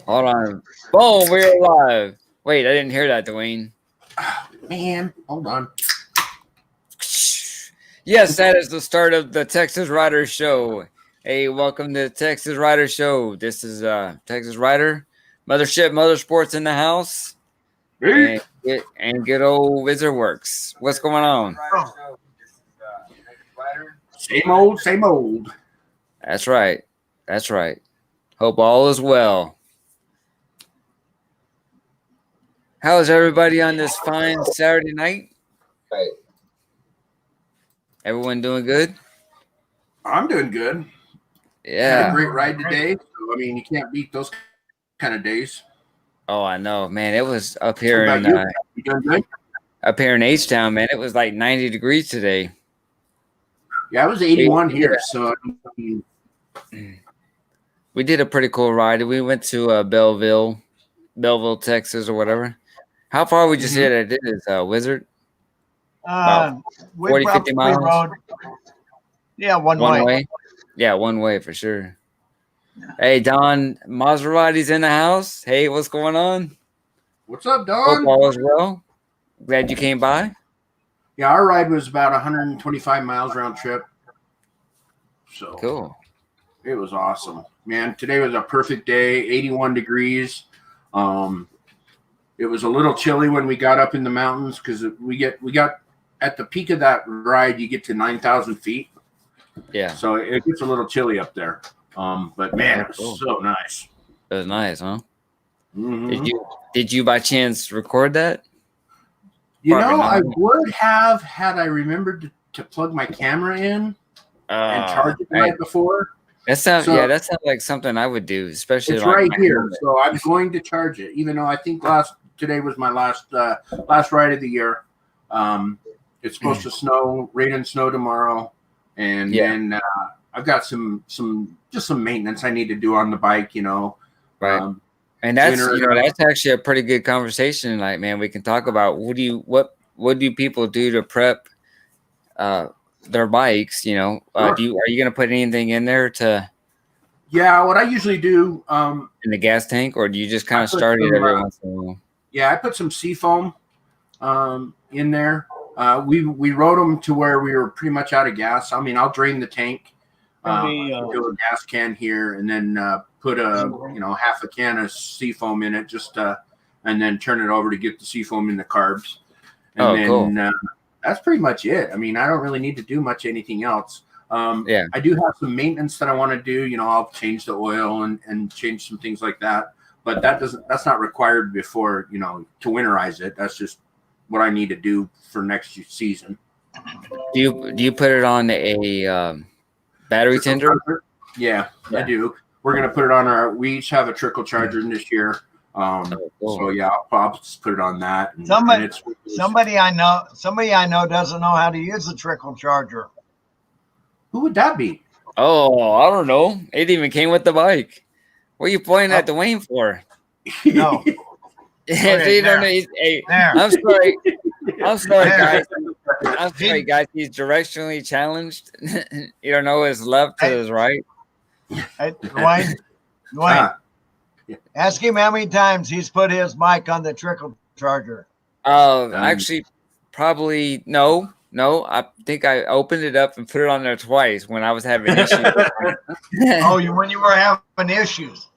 Hold on. Boom, we're live. Wait, I didn't hear that, Dwayne. Man, hold on. Yes, that is the start of the Texasrider Show. Hey, welcome to the Texasrider Show. This is Texasrider, Mothership Motorsports in the house, and good old Wizard Works. What's going on? Same old, same old. That's right. That's right. Hope all is well. How's everybody on this fine Saturday night? Everyone doing good? I'm doing good. Yeah. Had a great ride today. So, I mean, you can't beat those kind of days. Oh, I know, man. It was up here What in about you? You doing good? up here in H-Town, man. It was like 90 degrees today. Yeah, it was 81 here. So we did a pretty cool ride. We went to Belleville, Texas, or whatever. How far would you say that it is, Wizard? About 40, 50 miles? Rode, yeah, one way. Yeah, one way for sure. Hey, Don Maserati's in the house. Hey, what's going on? What's up, Don? Hope all is well. Glad you came by. Yeah, our ride was about 125 miles round trip. So cool. It was awesome. Man, today was a perfect day, 81 degrees. It was a little chilly when we got up in the mountains because we got at the peak of that ride, you get to 9,000 feet. Yeah. So it gets a little chilly up there. But man, it was so nice. It was nice, huh? Mm-hmm. Did you by chance record that? You know, I would have had I remembered to plug my camera in and charge it the night before. That sounds like something I would do, especially it's like right here. So I'm going to charge it, even though I think today was my last ride of the year. It's supposed to snow, rain and snow tomorrow, and then I've got some maintenance I need to do on the bike. You know, right. And that's that's actually a pretty good conversation. Like, man, we can talk about what do people do to prep their bikes? You know, are you going to put anything in there to? Yeah, what I usually do in the gas tank, or do you just kind of start it every once in a while? Yeah, I put some seafoam in there. We rode them to where we were pretty much out of gas. I mean, I'll drain the tank, do a gas can here, and then put half a can of seafoam in it, and then turn it over to get the seafoam in the carbs. And cool. That's pretty much it. I mean, I don't really need to do anything else. I do have some maintenance that I want to do. You know, I'll change the oil and change some things like that. But that's not required before, to winterize it. That's just what I need to do for next season. Do you put it on a battery tender? Yeah, I do. We're gonna put it on we each have a trickle charger this year. So yeah, I'll just put it on that. And somebody I know doesn't know how to use the trickle charger. Who would that be? Oh, I don't know. It even came with the bike. What are you pointing at Dwayne for? No. I'm sorry. I'm sorry, guys. I'm sorry, guys. He's directionally challenged. You don't know his left to his right. Hey, Dwayne, ask him how many times he's put his mic on the trickle charger. Actually, probably no. I think I opened it up and put it on there twice when I was having issues. When you were having issues.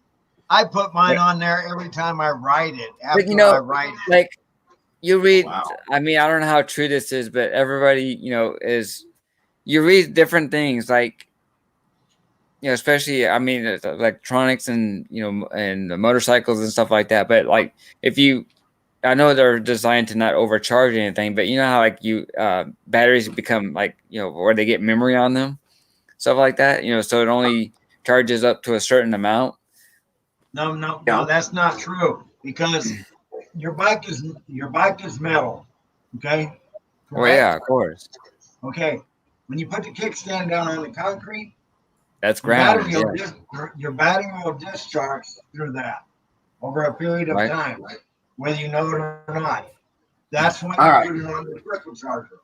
I put mine on there every time I ride it. I ride it. Like you read, I mean, I don't know how true this is, but everybody, you read different things, like, especially, I mean, electronics and, and the motorcycles and stuff like that. But like, I know they're designed to not overcharge anything, but you know how like batteries become like, where they get memory on them, stuff like that, so it only charges up to a certain amount. No, that's not true, because your bike is metal. Okay. Correct? Well, yeah, of course. Okay. When you put the kickstand down on the concrete, that's ground. Your battery will discharge through that over a period of time, whether you know it or not. That's when you put it on the trickle charger.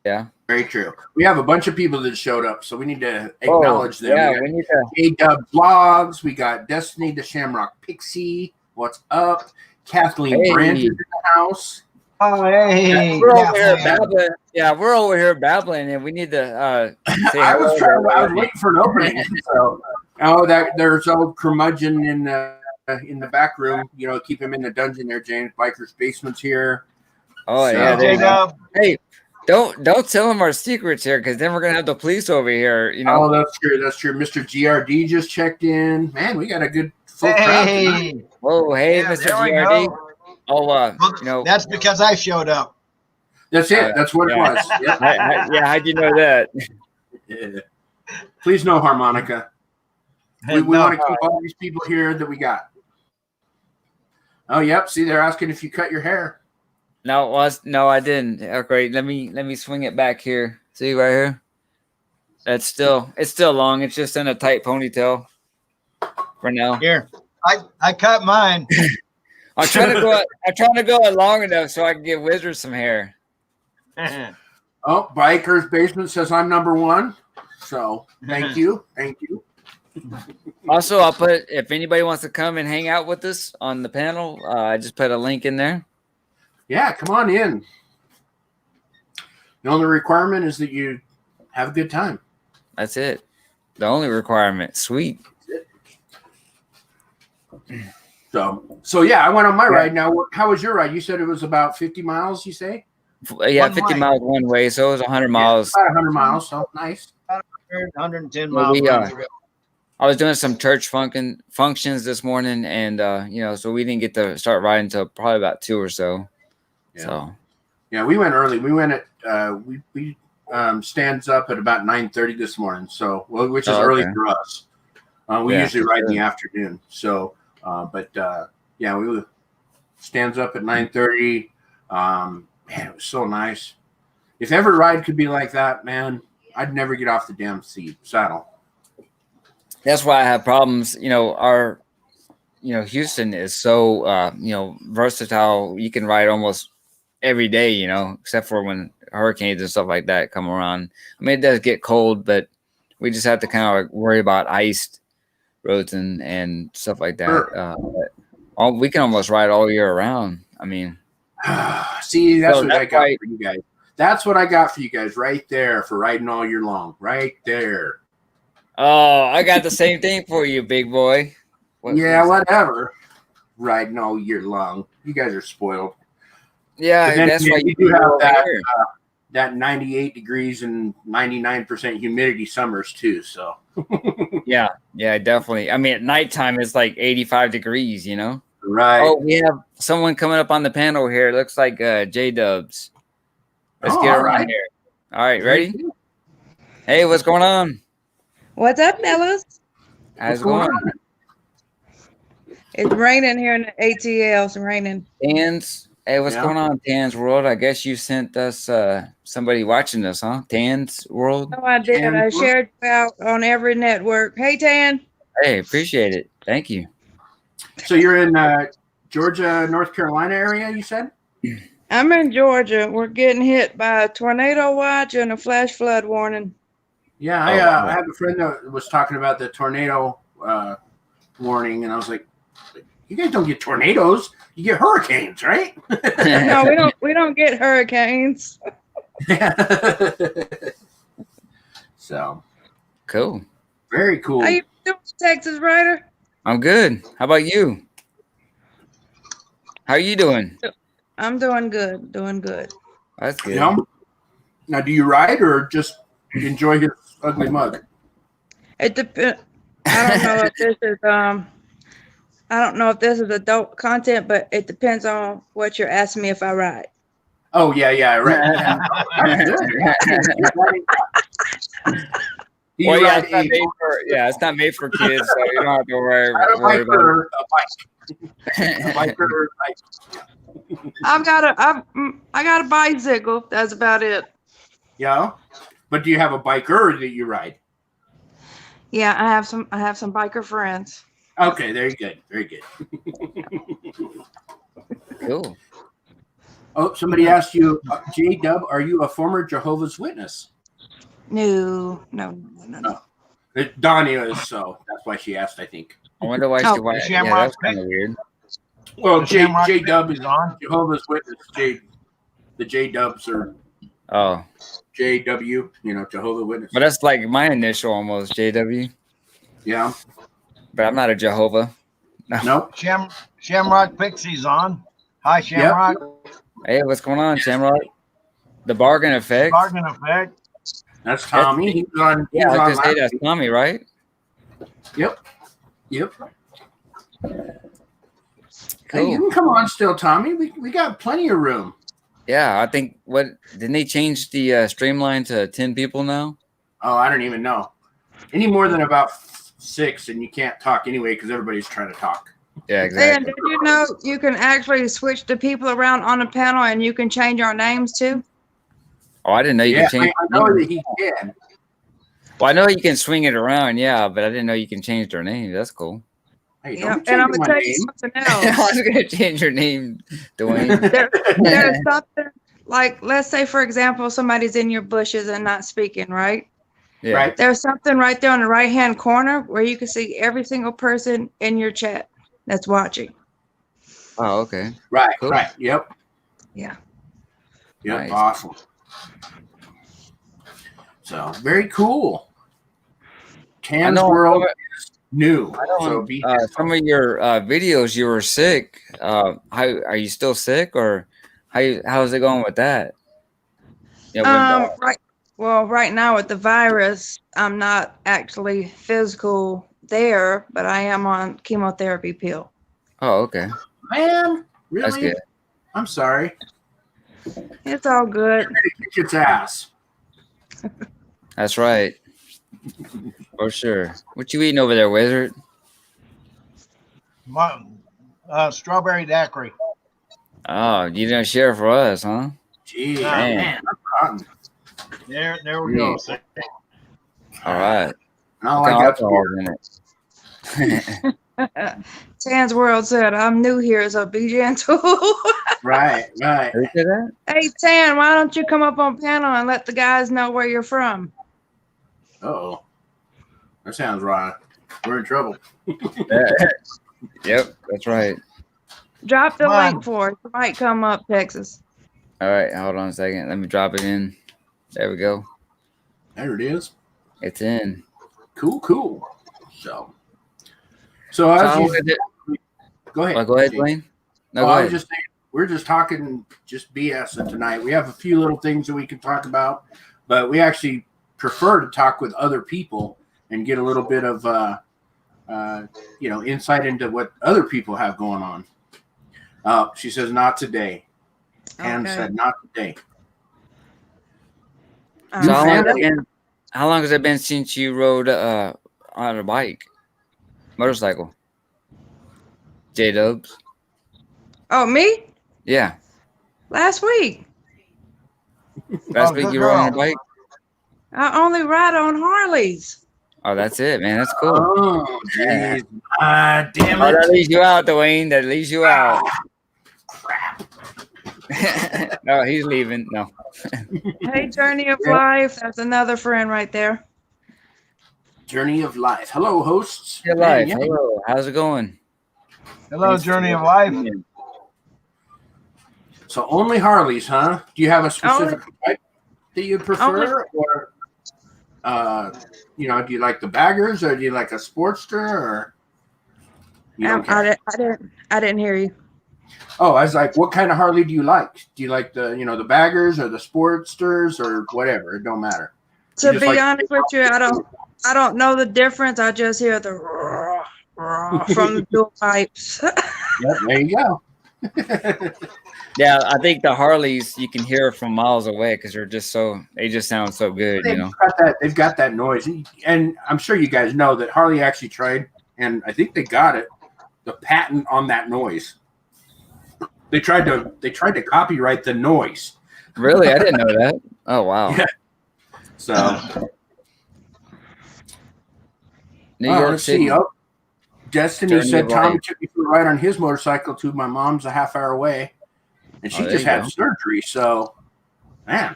Yeah. Very true. We have a bunch of people that showed up, so we need to acknowledge them. Yeah, we need to. A-Dub Vlogs. We got Destiny the Shamrock Pixie. What's up? Kathleen Brandt is in the house. Oh, hey. We're over here babbling. Yeah, we're over here babbling, and we need to say I was waiting for an opening. So, there's old curmudgeon in the back room. You know, keep him in the dungeon there, James. Biker's Basement's here. Oh, so, yeah. Hey, don't tell them our secrets here, because then we're going to have the police over here, you know. Oh, that's true. That's true. Mr. GRD just checked in. Man, we got a good full crowd tonight. Whoa, hey, yeah, Mr. GRD. Oh, you know. That's because I showed up. That's it. That's what it was. Yep. How'd you know that? Yeah. Please no harmonica. We want to keep all these people here that we got. Oh, yep. See, they're asking if you cut your hair. No, I didn't. Okay, let me swing it back here. See right here? It's still long. It's just in a tight ponytail for now. Here, I cut mine. I'm trying to go it long enough so I can give Wizard some hair. Oh, Biker's Basement says I'm number one. So thank you. Also, I'll put, if anybody wants to come and hang out with us on the panel, I just put a link in there. Yeah, come on in. The only requirement is that you have a good time. That's it. The only requirement. Sweet. So yeah, I went on my ride. Now, how was your ride? You said it was about 50 miles, you say? Yeah, 50 miles one way, so it was 100 miles. About 100 miles, so nice. 110 miles. I was doing some church functions this morning, and so we didn't get to start riding until probably about 2 or so. Yeah. So, yeah, we went early. We went at we stands up at about 9:30 this morning. So, which is early for us. We usually ride in the afternoon. So, we stands up at 9:30. Man, it was so nice. If every ride could be like that, man, I'd never get off the damn saddle. That's why I have problems. Houston is so versatile. You can ride almost every day, except for when hurricanes and stuff like that come around. I mean, it does get cold, but we just have to kind of worry about iced roads and stuff like that. Sure. We can almost ride all year around. I mean, see, that's what I got for you guys. That's what I got for you guys right there for riding all year long. Right there. Oh, I got the same thing for you, big boy. Whatever. Riding all year long. You guys are spoiled. Yeah, that's why you do have that 98 degrees and 99% humidity summers too. So yeah, definitely. I mean, at nighttime it's like 85 degrees. Right. Oh, we have someone coming up on the panel here. It looks like J-Dubs. Let's get around here. All right, ready? Hey, what's going on? What's up, fellas? How's it going? It's raining here in the ATL. It's raining. Tans. Hey, what's going on, Tans World? I guess you sent us somebody watching us, huh? Tans World? No, I did. I shared you out on every network. Hey, Tan. Hey, appreciate it. Thank you. So you're in Georgia, North Carolina area, you said? I'm in Georgia. We're getting hit by a tornado watch and a flash flood warning. Yeah, I have a friend that was talking about the tornado warning, and I was like, "You guys don't get tornadoes; you get hurricanes, right?" No, we don't get hurricanes. So cool, very cool. How you doing, Texasrider? I'm good. How about you? How are you doing? I'm doing good. Doing good. That's good. Now, do you ride or just enjoy his ugly mug? It depends. I don't know if this is I don't know if this is adult content, but it depends on what you're asking me if I ride. Oh yeah, right. It's not made for kids, so you don't have to worry about it. I got a bicycle. That's about it. Yeah, but do you have a biker that you ride? Yeah, I have some biker friends. Okay, very good, very good. Cool. Oh, somebody asked you, J-Dub, are you a former Jehovah's Witness? No. Donnie is, so that's why she asked, I think. I wonder why she went. Yeah, that's kind of weird. Well, J-Dub is on Jehovah's Witness. The J-Dubs are JW, Jehovah's Witness. But that's like my initial almost, JW. Yeah. But I'm not a Jehovah. No. Nope. Shamrock Pixie's on. Hi, Shamrock. Yep. Hey, what's going on, Shamrock? The Bargain Effect. Bargain Effect. That's Tommy. He's on. Yeah, I was gonna say that's Tommy, right? Yep. Cool. Hey, you can come on still, Tommy. We got plenty of room. Yeah, I think didn't they change the streamline to 10 people now? Oh, I don't even know. Any more than about 6, and you can't talk anyway because everybody's trying to talk. Yeah, exactly. And did you know you can actually switch the people around on the panel, and you can change our names too? Oh, I didn't know you could change. I know that he can. Well, I know you can swing it around, yeah, but I didn't know you can change their name. That's cool. Hey, and I'm gonna tell you something else. I was gonna change your name, Dwayne. There's something like, let's say, for example, somebody's in your bushes and not speaking, right? Yeah. Right. There's something right there on the right-hand corner where you can see every single person in your chat that's watching. Oh, okay. Right. Cool. Right. Yep. Yeah. Yep. Nice. Awesome. So very cool. Tan's world is new. So some of your videos, you were sick. How are you still sick, or how's it going with that? Yeah, right. Well, right now with the virus, I'm not actually physical there, but I am on chemotherapy pill. Oh, okay. Man, really? That's good. I'm sorry. It's all good. Kick its ass. That's right. For sure. What you eating over there, Wizard? Strawberry daiquiri. Oh, you didn't share for us, huh? Gee, man. There we go. All right. All I got Tan's World said, I'm new here, so be gentle. Right. Hey, Tan, why don't you come up on panel and let the guys know where you're from? Uh-oh. That sounds right. We're in trouble. Yep, that's right. Drop the link for it. It might come up, Texas. All right, hold on a second. Let me drop it in. There we go. There it is. It's in. Cool. So as go ahead. Go ahead, Blaine. No, go I ahead. was just saying, we're just talking just BS tonight. We have a few little things that we can talk about, but we actually prefer to talk with other people and get a little bit of insight into what other people have going on. She says not today. Anne said not today. So how long has it been since you rode on a bike, motorcycle? J-Dubs. Oh, me? Yeah. Last week. Last week you rode on a bike? I only ride on Harleys. Oh, that's it, man. That's cool. Oh, jeez. Damn it. Oh, that leaves you out, Dwayne. That leaves you out. Crap. No, he's leaving. No. Hey, Journey of Life. That's another friend right there. Journey of Life. Hello, hosts. Your life. Hello. How's it going? Hello, Journey of Life. So only Harleys, huh? Do you have a specific type that you prefer, or do you like the baggers, or do you like a Sportster, or? I didn't hear you. Oh, I was like, what kind of Harley do you like? Do you like the the baggers or the Sportsters or whatever? It don't matter. To be honest with you, I don't know the difference. I just hear the roar, roar from the dual pipes. Yep, there you go. Yeah, I think the Harleys you can hear from miles away because they just sound so good, They've got that noise, and I'm sure you guys know that Harley actually tried, and I think they got it, the patent on that noise. They tried to copyright the noise. Really, I didn't know that. Oh wow. Yeah. So New York let's City. see. Oh, Destiny Journey said of Tommy Life. took me for a ride on his motorcycle to my mom's a half hour away. and she just had surgery. So, man,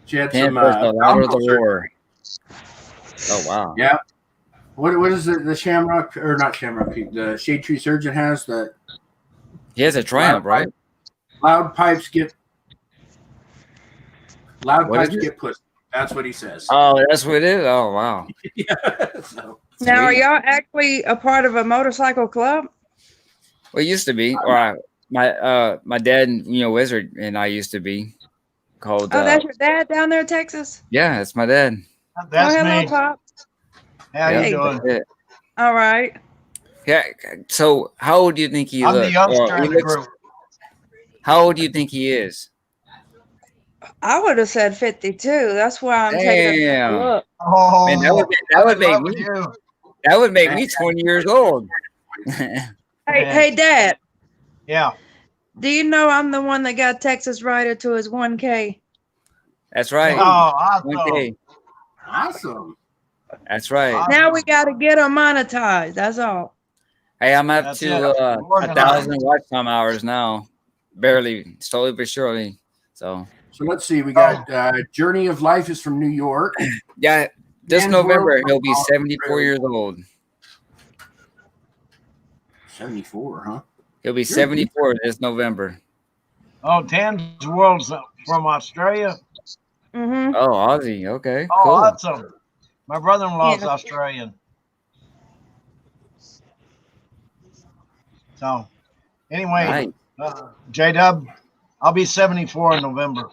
she had some the war. Oh wow! Yeah. What is the Shamrock or not Shamrock Peak? The Shade Tree Surgeon has that. He has a Triumph, right? Loud pipes get pussy. That's what he says. Oh, that's what it is. Oh wow! Yeah. So, now, are y'all actually a part of a motorcycle club? Well, it used to be, or my dad, Wizard, and I used to be called. Oh, that's your dad down there in Texas? Yeah, that's my dad. That's hello, me. Pop. How you doing? All right. Yeah. So, how old do you think he I'm looks? the youngster in the group. How old do you think he is? I would have said 52. That's why I'm taking a look. Oh, man, that would make me 20 years old. Hey, Dad. Yeah. Do you know I'm the one that got Texasrider to his 1K? That's right. Oh, awesome. 1K. Awesome. That's right. Now we got to get him monetized. That's all. Hey, I'm up to 1,000 watch time hours now. Barely, slowly but surely. So let's see. We got Journey of Life is from New York. Yeah, this November he'll be 74 years old. 74, huh? He'll be 74 this November. Oh, Tan's World's from Australia. Mm-hmm. Oh, Aussie. Okay. Oh, cool. awesome. My brother-in-law's Australian. So, anyway, J-Dub, I'll be 74 in November.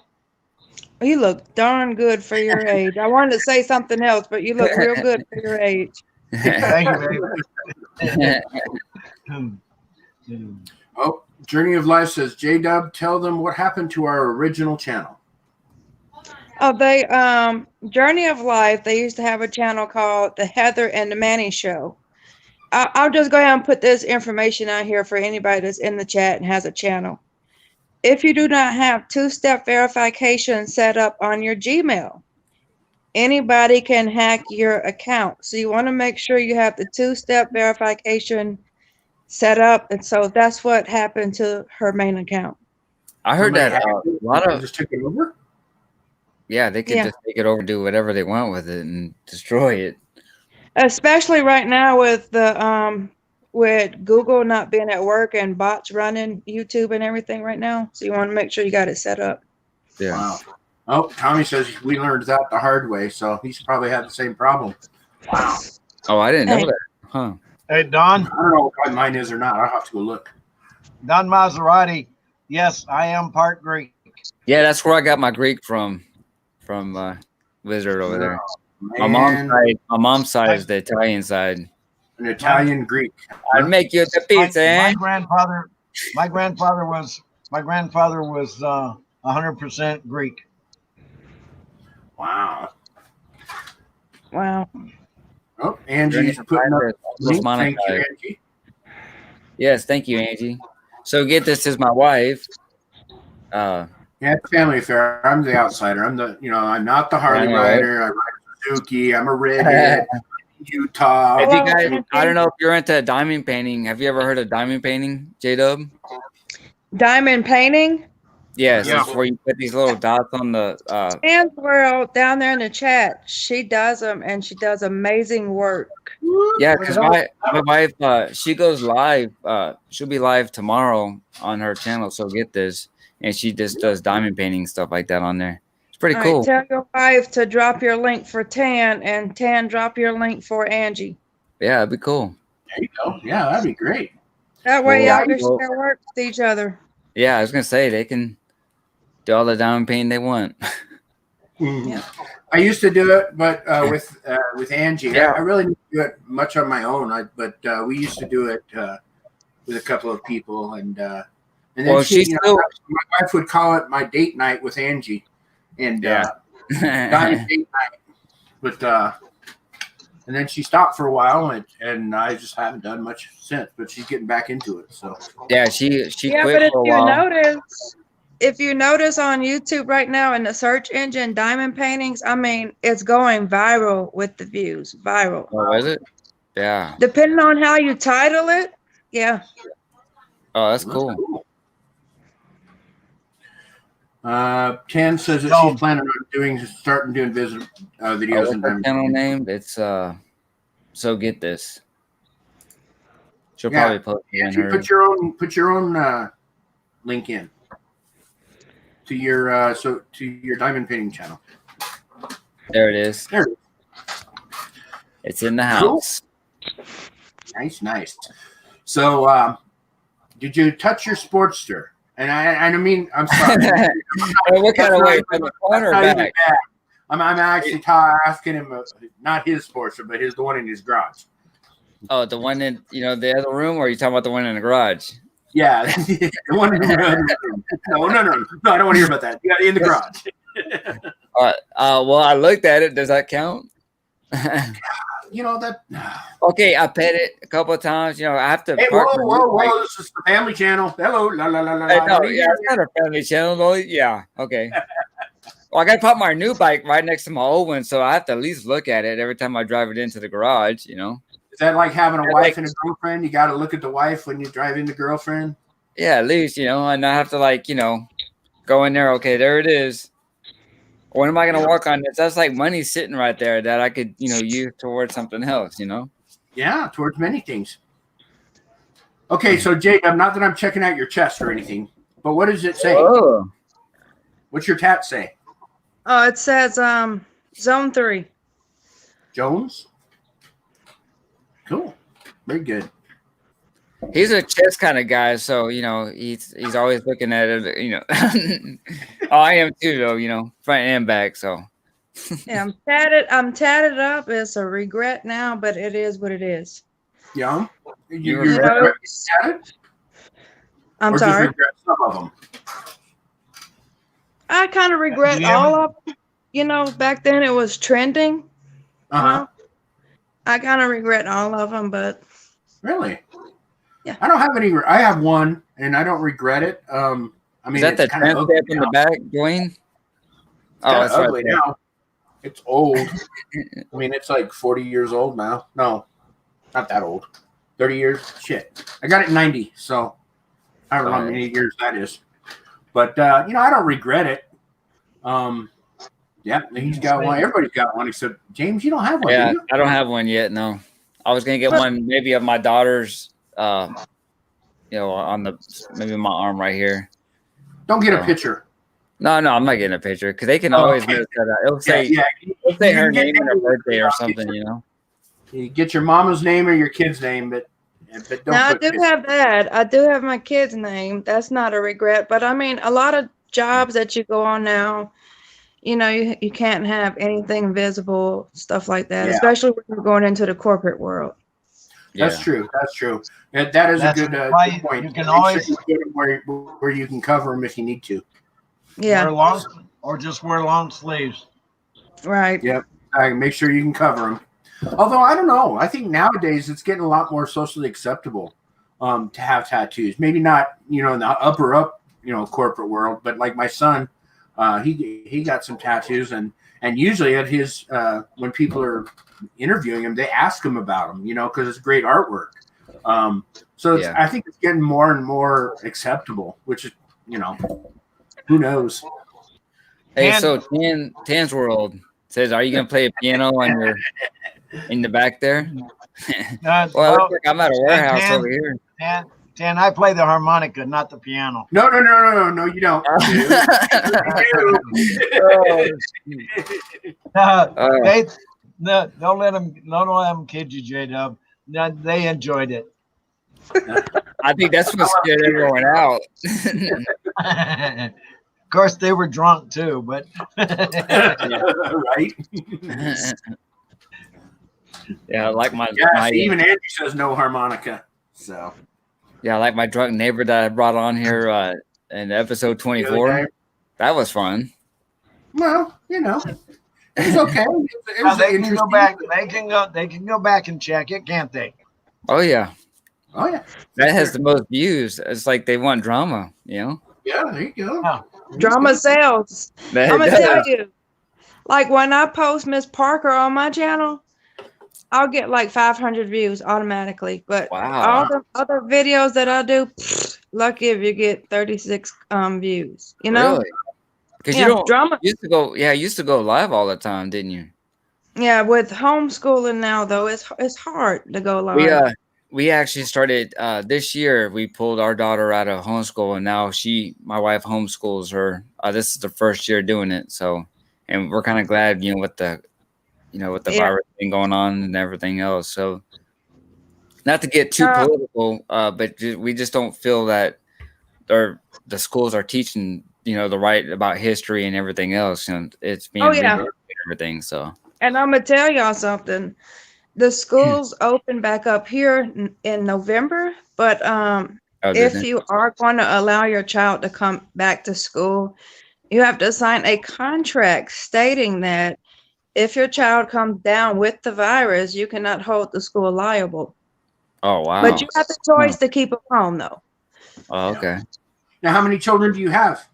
You look darn good for your age. I wanted to say something else, but you look real good for your age. Thank you, baby. Oh, Journey of Life says, J-Dub, tell them what happened to our original channel. Oh, they Journey of Life, they used to have a channel called The Heather and the Manny Show. I'll just go ahead and put this information out here for anybody that's in the chat and has a channel. If you do not have two-step verification set up on your Gmail, anybody can hack your account. So you want to make sure you have the two-step verification set up. And so that's what happened to her main account. I heard that a lot of just took it over. Yeah, they could just take it over and do whatever they want with it and destroy it. Especially right now with the with Google not being at work and bots running YouTube and everything right now. So you want to make sure you got it set up. Yeah. Wow. Oh, Tommy says we learned that the hard way, so he's probably had the same problem. Wow. Oh, I didn't know that. Huh. Hey, Don. I don't know what mine is or not. I'll have to go look. Don Maserati. Yes, I am part Greek. Yeah, that's where I got my Greek from Wizard over there. Man. My mom's side is the Italian side. An Italian Greek. I'd make you the pizza. My grandfather was 100% Greek. Wow. Wow. Oh, Angie's putting up. Thank you, Angie. Yes, thank you, Angie. So get this, is my wife. Yeah, it's a family affair. I'm the outsider. I'm not the Harley rider. I ride Suzuki. I'm a redhead. Utah. If you guys, I don't know if you're into diamond painting. Have you ever heard of diamond painting, J-Dub? Diamond painting? Yes, it's where you put these little dots on the And World down there in the chat, she does them and she does amazing work. Yeah, because my wife, she goes live. She'll be live tomorrow on her channel. So get this, and she just does diamond painting stuff like that on there. It's pretty cool. Right, tell your wife to drop your link for Tan, and Tan drop your link for Angie. Yeah, it'd be cool. There you go. Yeah, that'd be great. That way y'all can share work with each other. Yeah, I was gonna say they can do all the diamond painting they want. Yeah. I used to do it, but with Angie, I really didn't do it much on my own. But we used to do it with a couple of people, and then my wife would call it my date night with Angie, and diamond date night. But and then she stopped for a while, and I just haven't done much since. But she's getting back into it. So yeah, she quit but for a while. If you notice on YouTube right now in the search engine, diamond paintings, I mean, it's going viral with the views. Viral. Oh, is it? Yeah. Depending on how you title it, yeah. Oh, that's cool. Tan says that she's planning on starting doing videos. What's the channel name? It's So Get This. She'll probably post it in her. Put your own link in to your diamond painting channel. There it is. There it is. It's in the house. Cool. Nice. So, did you touch your Sportster? And I mean, I'm sorry. What kind of way? From the corner or back? I'm actually asking him, not his Sportster, but the one in his garage. Oh, the one in the other room, or are you talking about the one in the garage? Yeah, the one in the room. No, I don't want to hear about that. Yeah, in the garage. Well, I looked at it. Does that count? That. Okay, I pet it a couple of times. I have to. Hey, whoa! This is the family channel. Hello, la. No, it's not a family channel, though. Yeah, okay. Well, I got to put my new bike right next to my old one, so I have to at least look at it every time I drive it into the garage. Is that like having a wife and a girlfriend? You got to look at the wife when you drive in the girlfriend. Yeah, at least and I have to go in there. Okay, there it is. When am I going to work on this? That's like money sitting right there that I could, use towards something else, Yeah, towards many things. Okay, so Jacob, not that I'm checking out your chest or anything, but what does it say? Oh. What's your tat say? Oh, it says Zone 3. Jones? Cool. Very good. He's a chess kind of guy, so he's always looking at it. Oh, I am too, though. Front and back. So yeah, I'm tatted up. It's a regret now, but it is what it is. Yeah, you're tatted. I'm sorry. Just regret some of them. I kind of regret all of them. Back then it was trending. I kind of regret all of them, but really. Yeah. I don't have any. I have one, and I don't regret it. I mean, is that the tramp step in the back, Dwayne? Oh, it's ugly now. It's old. I mean, it's like 40 years old now. No, not that old. 30 years. Shit. I got it in 90, so I don't know how many years that is. But I don't regret it. Yeah, he's got one. Everybody's got one except James. You don't have one. Yeah, do you? I don't have one yet. No, I was gonna get one maybe of my daughter's. On maybe my arm right here. Don't get a picture. No, I'm not getting a picture because they can always mess that up. It'll say her name and her birthday or something. You get your mama's name or your kid's name, but don't. Now I do have that. I do have my kid's name. That's not a regret. But I mean, a lot of jobs that you go on now, you can't have anything visible, stuff like that. Yeah. Especially when you're going into the corporate world. That's true. That is a good point. You can always get them where you can cover them if you need to. Yeah. Or just wear long sleeves. Right. Yep. Make sure you can cover them. Although I don't know. I think nowadays it's getting a lot more socially acceptable to have tattoos. Maybe not, in the upper corporate world, but like my son, he got some tattoos and usually at his when people are interviewing him, they ask him about them, because it's great artwork. So I think it's getting more and more acceptable, which is, who knows? Hey, so Tan's World says, "Are you gonna play a piano in the back there?" Well, looks like I'm at a warehouse over here. Dan, I play the harmonica, not the piano. No, you don't. Don't let them kid you, J-Dub. No, they enjoyed it. I think that's what scared everyone out. Of course, they were drunk too, but right. Yeah, like even Andy says no harmonica. So yeah, like my drunk neighbor that I brought on here in episode 24. That was fun. Well, it's okay. They can go back. They can go back and check it, can't they? Oh yeah. That has the the most views. It's like they want drama, Yeah, there you go. Yeah. Drama sells. I'm gonna tell you, like when I post Miss Parker on my channel, I'll get like 500 views automatically. But all the other videos that I do, lucky if you get 36 views. Really? Because you don't drama used to go. Yeah, you used to go live all the time, didn't you? Yeah, with homeschooling now though, it's hard to go live. We actually started this year. We pulled our daughter out of homeschool, and now my wife homeschools her. This is the first year doing it, so and we're kind of glad, with the virus thing going on and everything else. So, not to get too political, but we just don't feel that the schools are teaching the right about history and everything else, and it's being everything. So, and I'm gonna tell y'all something. The schools open back up here in November, but if you are going to allow your child to come back to school, you have to sign a contract stating that if your child comes down with the virus, you cannot hold the school liable. Oh, wow. But you have the choice to keep them home, though. Oh, okay. Now, how many children do you have?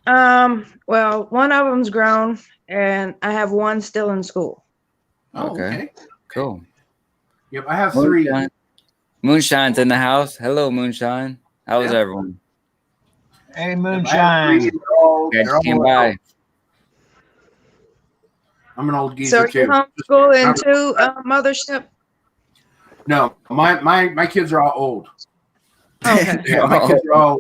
Well, one of them's grown, and I have one still in school. Oh, okay. Cool. Yep, I have 3. Moonshine's in the house. Hello, Moonshine. How is everyone? Hey, Moonshine. Came by. I'm an old geezer so too. So you homeschooling too, mothership? No, my kids are all old. Okay. Yeah, my kids are all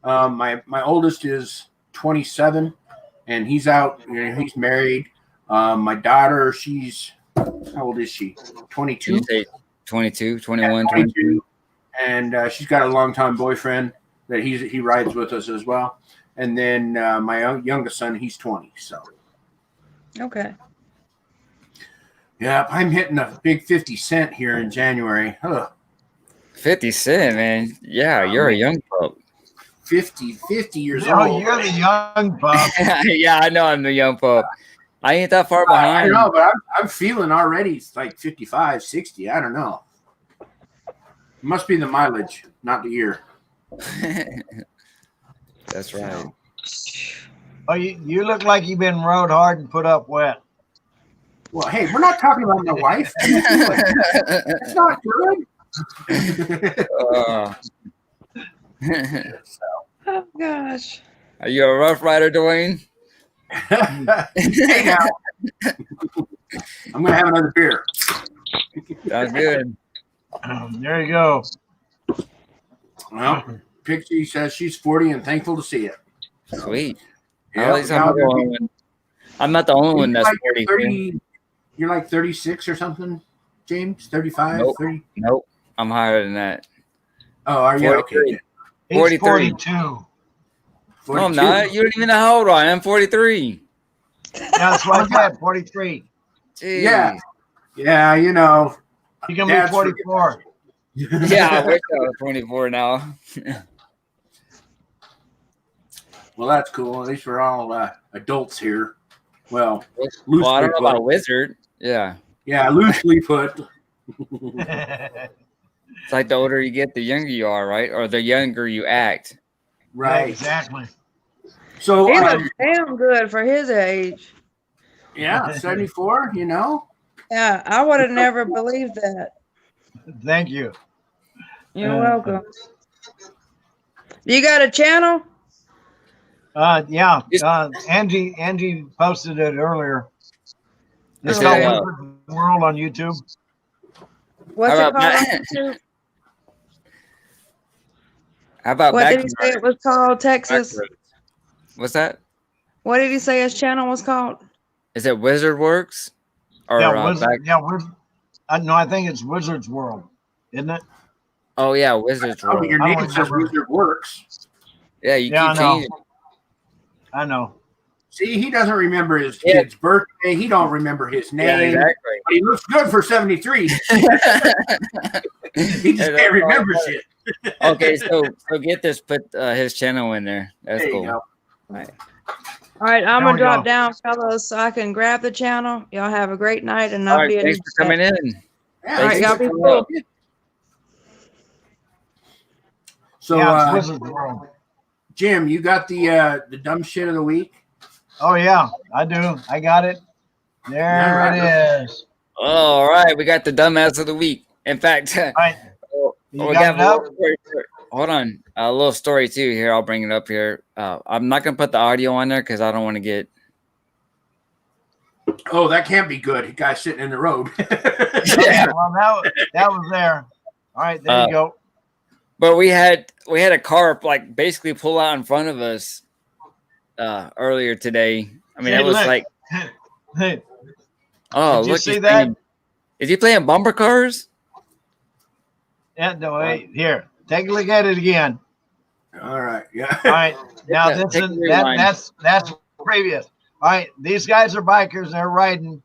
old. My oldest is 27, and he's out. He's married. My daughter, she's how old is she? 22. 22, 21, 22. And she's got a longtime boyfriend that he rides with us as well. And then my youngest son, he's 20. So. Okay. Yeah, I'm hitting a big 50 cent here in January. 50 cent, man. Yeah, you're a young pup. 50 years old. Oh, you're the young pup. Yeah, I know I'm the young pup. I ain't that far behind. I know, but I'm feeling already it's like 55, 60. I don't know. It must be the mileage, not the year. That's right. Oh, you look like you've been rode hard and put up wet. Well, hey, we're not talking about my wife. It's not good. Oh, gosh. Are you a Rough Rider, Dwayne? Hey, now. I'm going to have another beer. Sounds good. There you go. Well, Pixie says she's 40 and thankful to see it. Sweet. Yeah, I'm not the only one that's like 40. You're like 36 or something, James? 35? Nope. 30? Nope. I'm higher than that. Oh, are you? Okay. 43. 42. 42. No, I'm not. You don't even know how old I am. 43. That's what I said, 43. Jeez. Yeah. Yeah, you know. You can be 44. Yeah, I wish I was 24 now. Well, that's cool. At least we're all adults here. Well, I don't know about Wizard. Yeah. Yeah, loosely put. It's like the older you get, the younger you are, right? Or the younger you act. Right. Yeah, exactly. So he looks damn good for his age. Yeah, 74, you know? Yeah, I would have never believed that. Thank you. You're welcome. You got a channel? Yeah. Angie posted it earlier. It's called Wizard World on YouTube. What's it called on YouTube? How about what did he say it was called? Texas? What's that? What did he say his channel was called? Is it Wizard Works? Or, no, I think it's Wizard's World, isn't it? Oh yeah, Wizard's World. Your name says Wizard Works. Yeah, you keep changing. I know. See, he doesn't remember his kid's birthday. He don't remember his name. Yeah, exactly. But he looks good for 73. He just can't remember shit. Okay, so get this. Put his channel in there. That's cool. All right, I'm gonna drop down, fellas, so I can grab the channel. Y'all have a great night, and I'll be in. Thanks for coming in. Yeah, all right, y'all be cool. So, Jim, you got the dumb shit of the week? Oh yeah, I do. I got it. There it is. All right, we got the dumbass of the week. In fact, right. we got hold on. A little story too here. I'll bring it up here. I'm not gonna put the audio on there because I don't want to get. Oh, that can't be good. The guy sitting in the road. Yeah, well, that was there. All right, there you go. But we had a car like basically pull out in front of us earlier today. I mean, it was like, oh, did you look, see that? Is he playing bumper cars? Yeah, no, wait, here. Take a look at it again. All right, yeah. All right, now that's previous. All right, these guys are bikers. They're riding,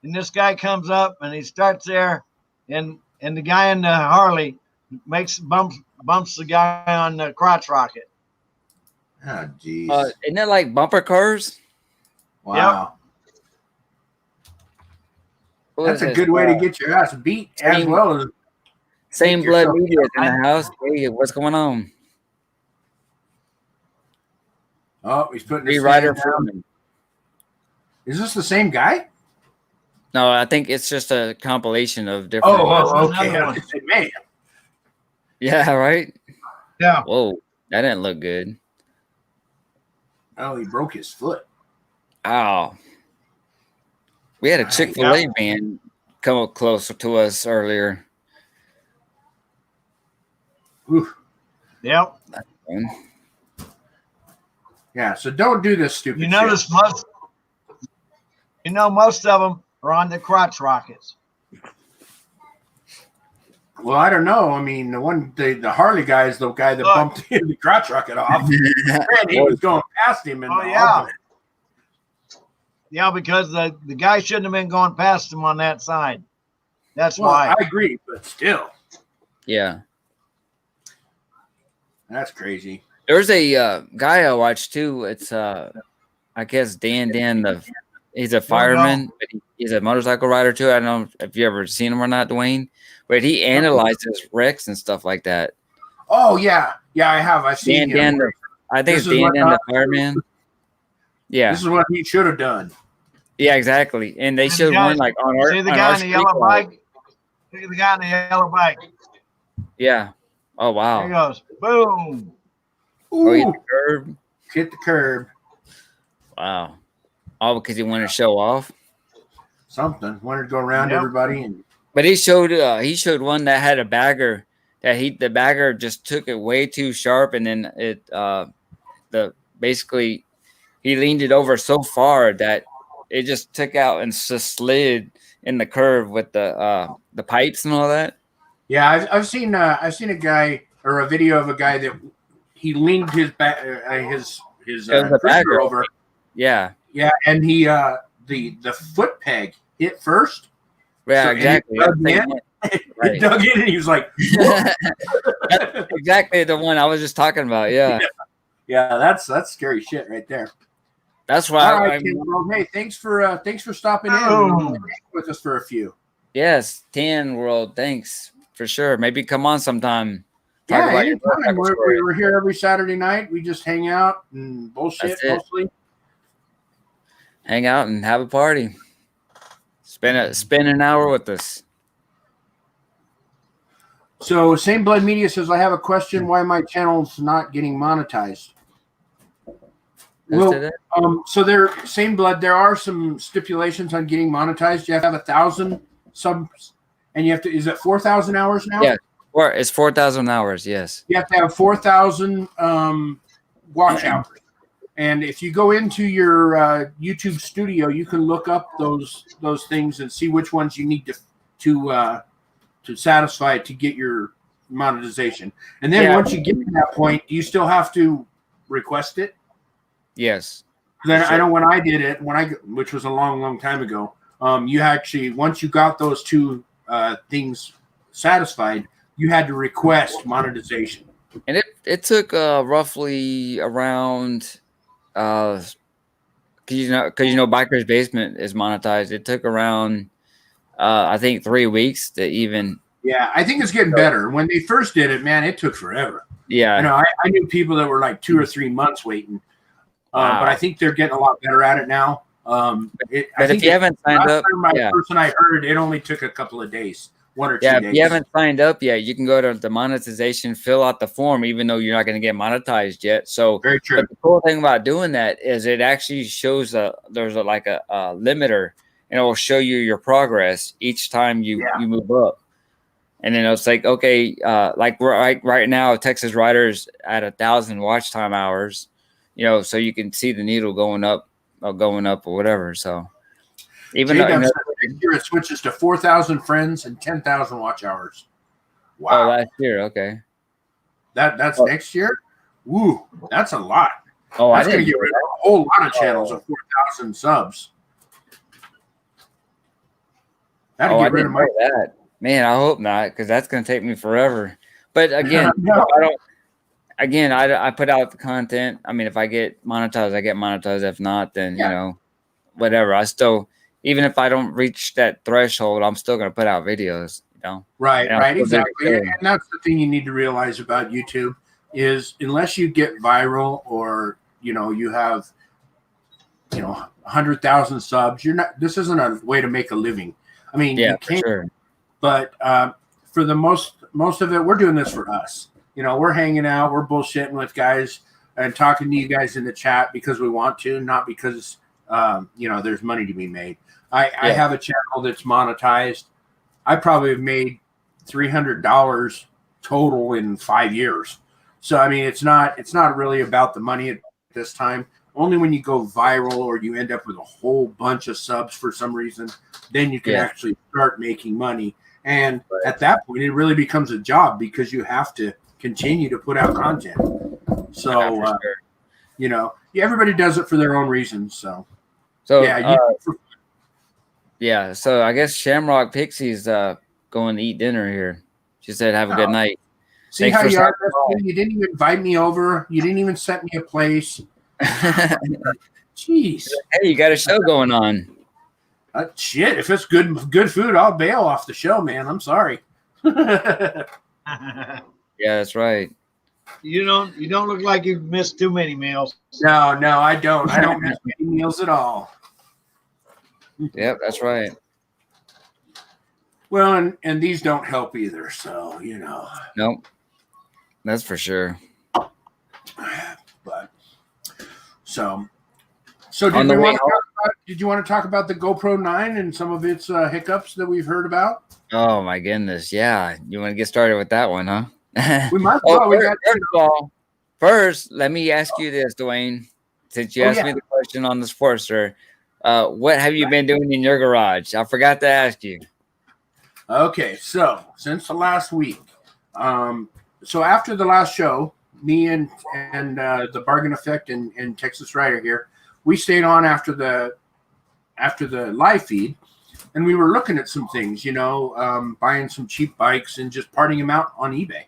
and this guy comes up and he starts there, and the guy in the Harley bumps the guy on the crotch rocket. Oh, geez. Isn't it like bumper cars? Wow. Yep. That's a good way to get your ass beat as well as same blood media in the house. Hey, what's going on? Oh, he's putting his Rider. Is this the same guy? No, I think it's just a compilation of different. Oh, okay. Man. Yeah, right? Yeah. Whoa, that didn't look good. Oh, he broke his foot. Ow. We had a Chick-fil-A van come up closer to us earlier. Oof. Yep. Yeah, so don't do this stupid shit. Notice most of them are on the crotch rockets. Well, I don't know. I mean, the Harley guy is the guy that bumped the crotch rocket off. And he was going past him. Yeah, because the guy shouldn't have been going past him on that side. That's why. I agree, but still. Yeah. That's crazy. There's a guy I watched too. It's I guess Dan. He's a fireman, but he's a motorcycle rider too. I don't know if you ever seen him or not, Dwayne. But he analyzes wrecks and stuff like that. Oh yeah, I have. I've seen him. I think it's Dan, the fireman. Yeah, this is what he should have done. Yeah, exactly. And they showed one like on our. See the guy in the yellow bike. Look at the guy in the yellow bike. Yeah. Oh wow. There he goes. Boom. Ooh. Hit the curb. Hit the curb. Wow. All because he wanted to show off. Something. Wanted to go around everybody. But he showed one that had a bagger that the bagger just took it way too sharp, and then basically he leaned it over so far that it just took out and just slid in the curve with the pipes and all that. Yeah, I've seen a guy or a video of a guy that he leaned his bagger over. Yeah. Yeah, and he the foot peg hit first. Yeah, exactly. He dug in and he was like, that's exactly the one I was just talking about. Yeah. Yeah, that's scary shit right there. That's why. All right, hey, thanks for stopping in with us for a few. Yes, Tan World, thanks for sure. Maybe come on sometime. Yeah, anytime. We're here every Saturday night. We just hang out and bullshit mostly. Hang out and have a party. Spend an hour with us. So, Same Blood Media says, I have a question. Why my channel's not getting monetized? Well, so Same Blood, there are some stipulations on getting monetized. You have to have 1,000 subs, and you have to. Is it 4,000 hours now? Yeah, it's 4,000 hours. Yes. You have to have 4,000 watch hours. And if you go into your YouTube studio, you can look up those things and see which ones you need to satisfy to get your monetization. And then once you get to that point, do you still have to request it? Yes. Then I know when I did it, which was a long time ago, you actually once you got those two things satisfied, you had to request monetization. And it took roughly around. Because Biker's Basement is monetized. It took around, I think 3 weeks to even. Yeah, I think it's getting better. When they first did it, man, it took forever. Yeah, I knew people that were like 2 or 3 months waiting, but I think they're getting a lot better at it now. If you haven't signed up, person I heard, it only took a couple of days 1 or 2 days. If you haven't signed up yet, you can go to the monetization, fill out the form, even though you're not going to get monetized yet. So, very true. But the cool thing about doing that is it actually shows there's a limiter, and it will show you your progress each time you move up. And then it's like, okay, like right now, Texasrider's at 1,000 watch time hours, so you can see the needle going up or whatever. So even though next year it switches to 4,000 friends and 10,000 watch hours. Wow. Oh, last year, okay. That's next year? Woo, that's a lot. Oh, that's going to get rid of a whole lot of channels of 4,000 subs. That'll get rid of that. Man, I hope not, because that's going to take me forever. But again, I put out the content. I mean, if I get monetized, I get monetized. If not, then, whatever. I still, even if I don't reach that threshold, I'm still going to put out videos, Right, exactly. And that's the thing you need to realize about YouTube is unless you get viral or, you have, 100,000 subs, this isn't a way to make a living. I mean, you can, sure. But for the most of it, we're doing this for us. We're hanging out, we're bullshitting with guys and talking to you guys in the chat because we want to, not because, there's money to be made. I have a channel that's monetized. I probably have made $300 total in 5 years. So, I mean, it's not really about the money at this time. Only when you go viral or you end up with a whole bunch of subs for some reason, then you can actually start making money. And at that point, it really becomes a job because you have to continue to put out content. So, everybody does it for their own reasons. So so I guess Shamrock Pixie's going to eat dinner here. She said, "Have a good night." See how you are? You didn't even invite me over. You didn't even set me a place. Jeez. Hey, you got a show going on. Shit, if it's good food, I'll bail off the show, man. I'm sorry. Yeah, that's right. You don't look like you've missed too many meals. No, I don't. I don't miss many meals at all. Yep, that's right. Well, and these don't help either, so Nope. That's for sure. But so did you want to talk about the GoPro 9 and some of its hiccups that we've heard about? Oh my goodness, yeah. You want to get started with that one, huh? We might. First, let me ask you this, Dwayne. Since you asked me the question on the Sportster, what have you been doing in your garage? I forgot to ask you. Okay, so since the last week, so after the last show, me and the Bargain Effect and Texasrider here, we stayed on after the live feed, and we were looking at some things, buying some cheap bikes and just parting them out on eBay.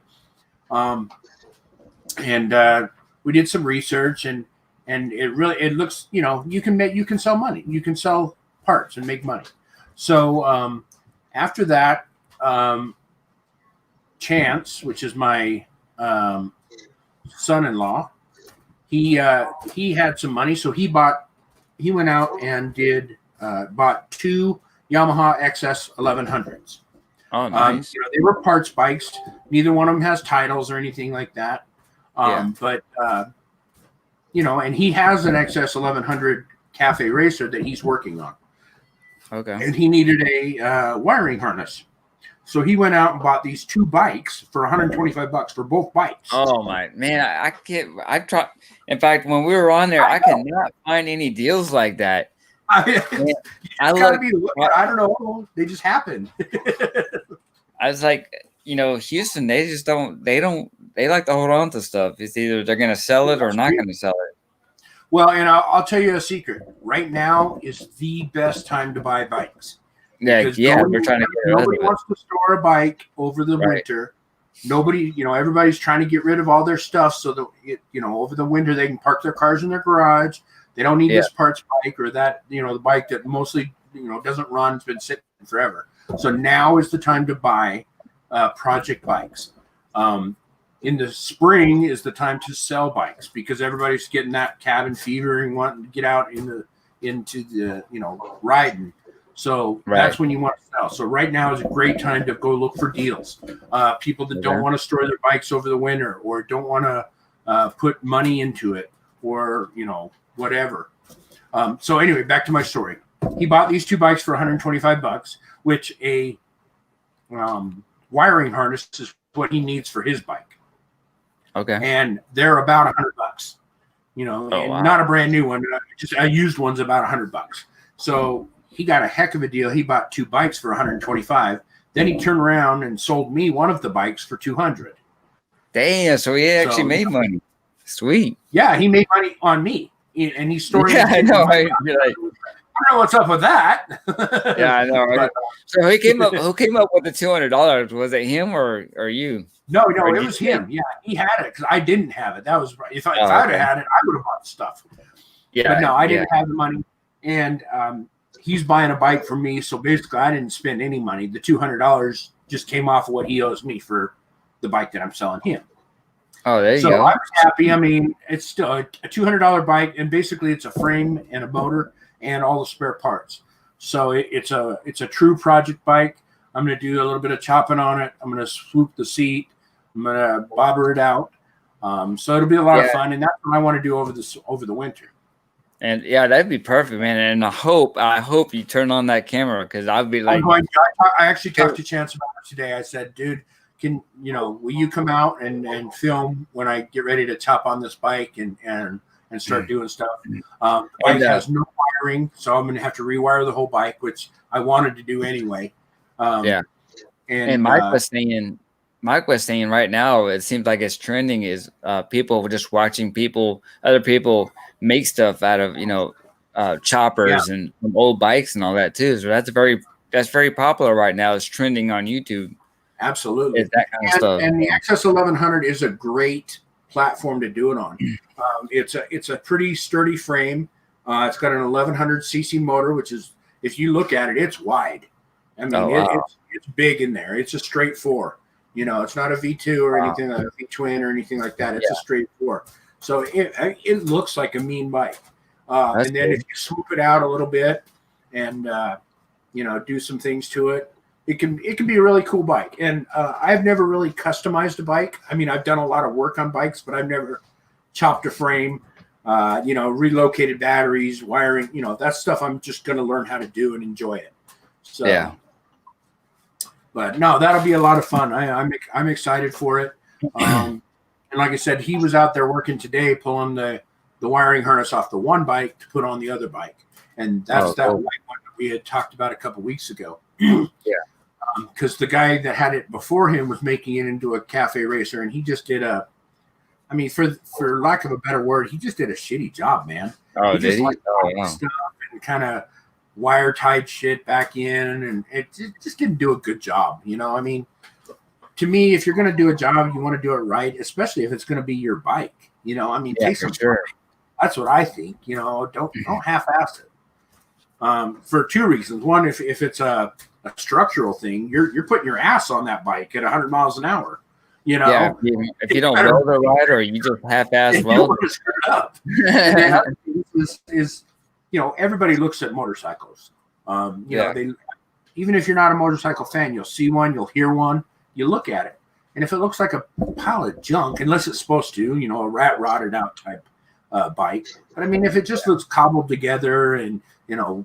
And we did some research, and it looks, you can sell money, you can sell parts and make money. So after that, Chance, which is my son-in-law, he had some money, so he went out and bought 2 Yamaha XS 1100s. Oh, nice. They were parts bikes. Neither one of them has titles or anything like that. But and he has an XS 1100 Cafe Racer that he's working on. Okay. And he needed a wiring harness. So he went out and bought these 2 bikes for $125 for both bikes. Oh my man, I can't. I've tried. In fact, when we were on there, I could not find any deals like that. I don't know. They just happen. I was like, Houston, they like to hold on to stuff. It's either they're going to sell it or not going to sell it. Well, and I'll tell you a secret. Right now is the best time to buy bikes. We're trying to get nobody wants to store a bike over the winter. Nobody, everybody's trying to get rid of all their stuff so that over the winter they can park their cars in their garage. They don't need this parts bike or that, the bike that mostly, doesn't run. It's been sitting forever. So now is the time to buy project bikes. In the spring is the time to sell bikes because everybody's getting that cabin fever and wanting to get out into the riding. So that's when you want to sell. So right now is a great time to go look for deals. People that don't want to store their bikes over the winter, or don't want to put money into it, or whatever. So anyway, back to my story. He bought these 2 bikes for $125, which a wiring harness is what he needs for his bike. Okay. And they're about $100. Not a brand new one, just a used one's about $100. So he got a heck of a deal. He bought 2 bikes for $125. Then he turned around and sold me one of the bikes for $200. Damn! So he actually made money. Sweet. Yeah, he made money on me, and he's storing. Yeah, I know. I don't know what's up with that. Yeah, I know. But, so who came up with the $200? Was it him or you? No, it was him. Yeah, he had it because I didn't have it. That was if I'd have had it, I would have bought the stuff. Yeah, but no, I didn't have the money, and he's buying a bike from me. So basically, I didn't spend any money. The $200 just came off of what he owes me for the bike that I'm selling him. Oh, there you go. So I was happy. I mean, it's still a $200 bike, and basically it's a frame and a motor and all the spare parts. So it's a true project bike. I'm going to do a little bit of chopping on it. I'm going to swoop the seat. I'm going to bobber it out. So it'll be a lot of fun, and that's what I want to do over the winter. And yeah, that'd be perfect, man. And I hope you turn on that camera, because I'd be like, I actually talked to Chance about it today. I said, dude, will you come out and film when I get ready to chop on this bike and start doing stuff? The bike has no wiring, so I'm going to have to rewire the whole bike, which I wanted to do anyway. And Mike was saying right now, it seems like it's trending is people just watching other people make stuff out of choppers and old bikes and all that too. So that's very popular right now. It's trending on YouTube. Absolutely. It's that kind of stuff. And the XS 1100 is a great platform to do it on. It's a pretty sturdy frame. It's got an 1100 cc motor, which is, if you look at it, it's wide. I mean, it's big in there. It's a straight 4. It's not a V2 or anything, like a V-twin or anything like that. It's a straight 4. So it looks like a mean bike. And then if you swoop it out a little bit and do some things to it, it can be a really cool bike. And I've never really customized a bike. I mean, I've done a lot of work on bikes, but I've never chopped a frame, relocated batteries, wiring. That stuff I'm just going to learn how to do and enjoy it. So yeah. But no, that'll be a lot of fun. I'm excited for it. And like I said, he was out there working today, pulling the wiring harness off the one bike to put on the other bike. And that's white one that we had talked about a couple weeks ago. Because the guy that had it before him was making it into a cafe racer, and he just did for lack of a better word, he just did a shitty job, man. He just stuff and kind of wire tied shit back in, and it just didn't do a good job. I mean, to me, if you're going to do a job, you want to do it right, especially if it's going to be your bike. Take some time. That's what I think. Don't half-ass it. For 2 reasons. One, if it's a structural thing, you're putting your ass on that bike at 100 miles an hour. Yeah, if you don't weld it right, or you just half-ass weld it up. And the other thing is everybody looks at motorcycles. They, even if you're not a motorcycle fan, you'll see one, you'll hear one, you look at it, and if it looks like a pile of junk, unless it's supposed to, a rat rotted out type bike. But I mean, if it just looks cobbled together and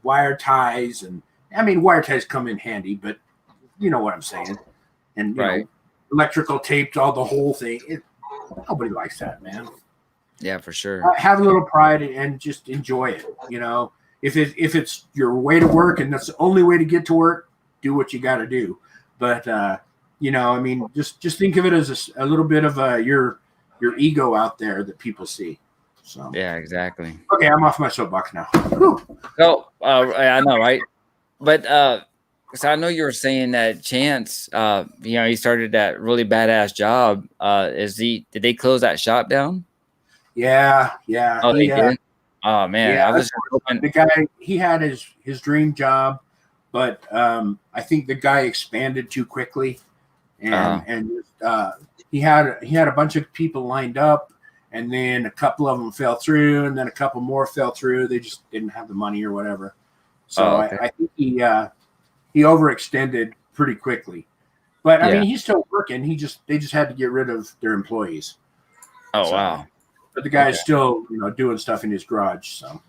wire ties, and I mean, wire ties come in handy, but you know what I'm saying, and electrical taped all the whole thing. Nobody likes that, man. Yeah, for sure. Have a little pride and just enjoy it. If it's your way to work and that's the only way to get to work, do what you got to do. But I mean, just think of it as a little bit of your ego out there that people see. So yeah, exactly. Okay, I'm off my soapbox now. So I know, right? But so I know you were saying that Chance, he started that really badass job. Did they close that shop down? Yeah. Oh, they did? Oh, man. Yeah, I was hoping. The guy, he had his dream job, but I think the guy expanded too quickly. And he had a bunch of people lined up, and then a couple of them fell through, and then a couple more fell through. They just didn't have the money or whatever. So okay. I think he overextended pretty quickly. But I mean, he's still working. They just had to get rid of their employees. Oh, wow. But the guy's still, doing stuff in his garage. So.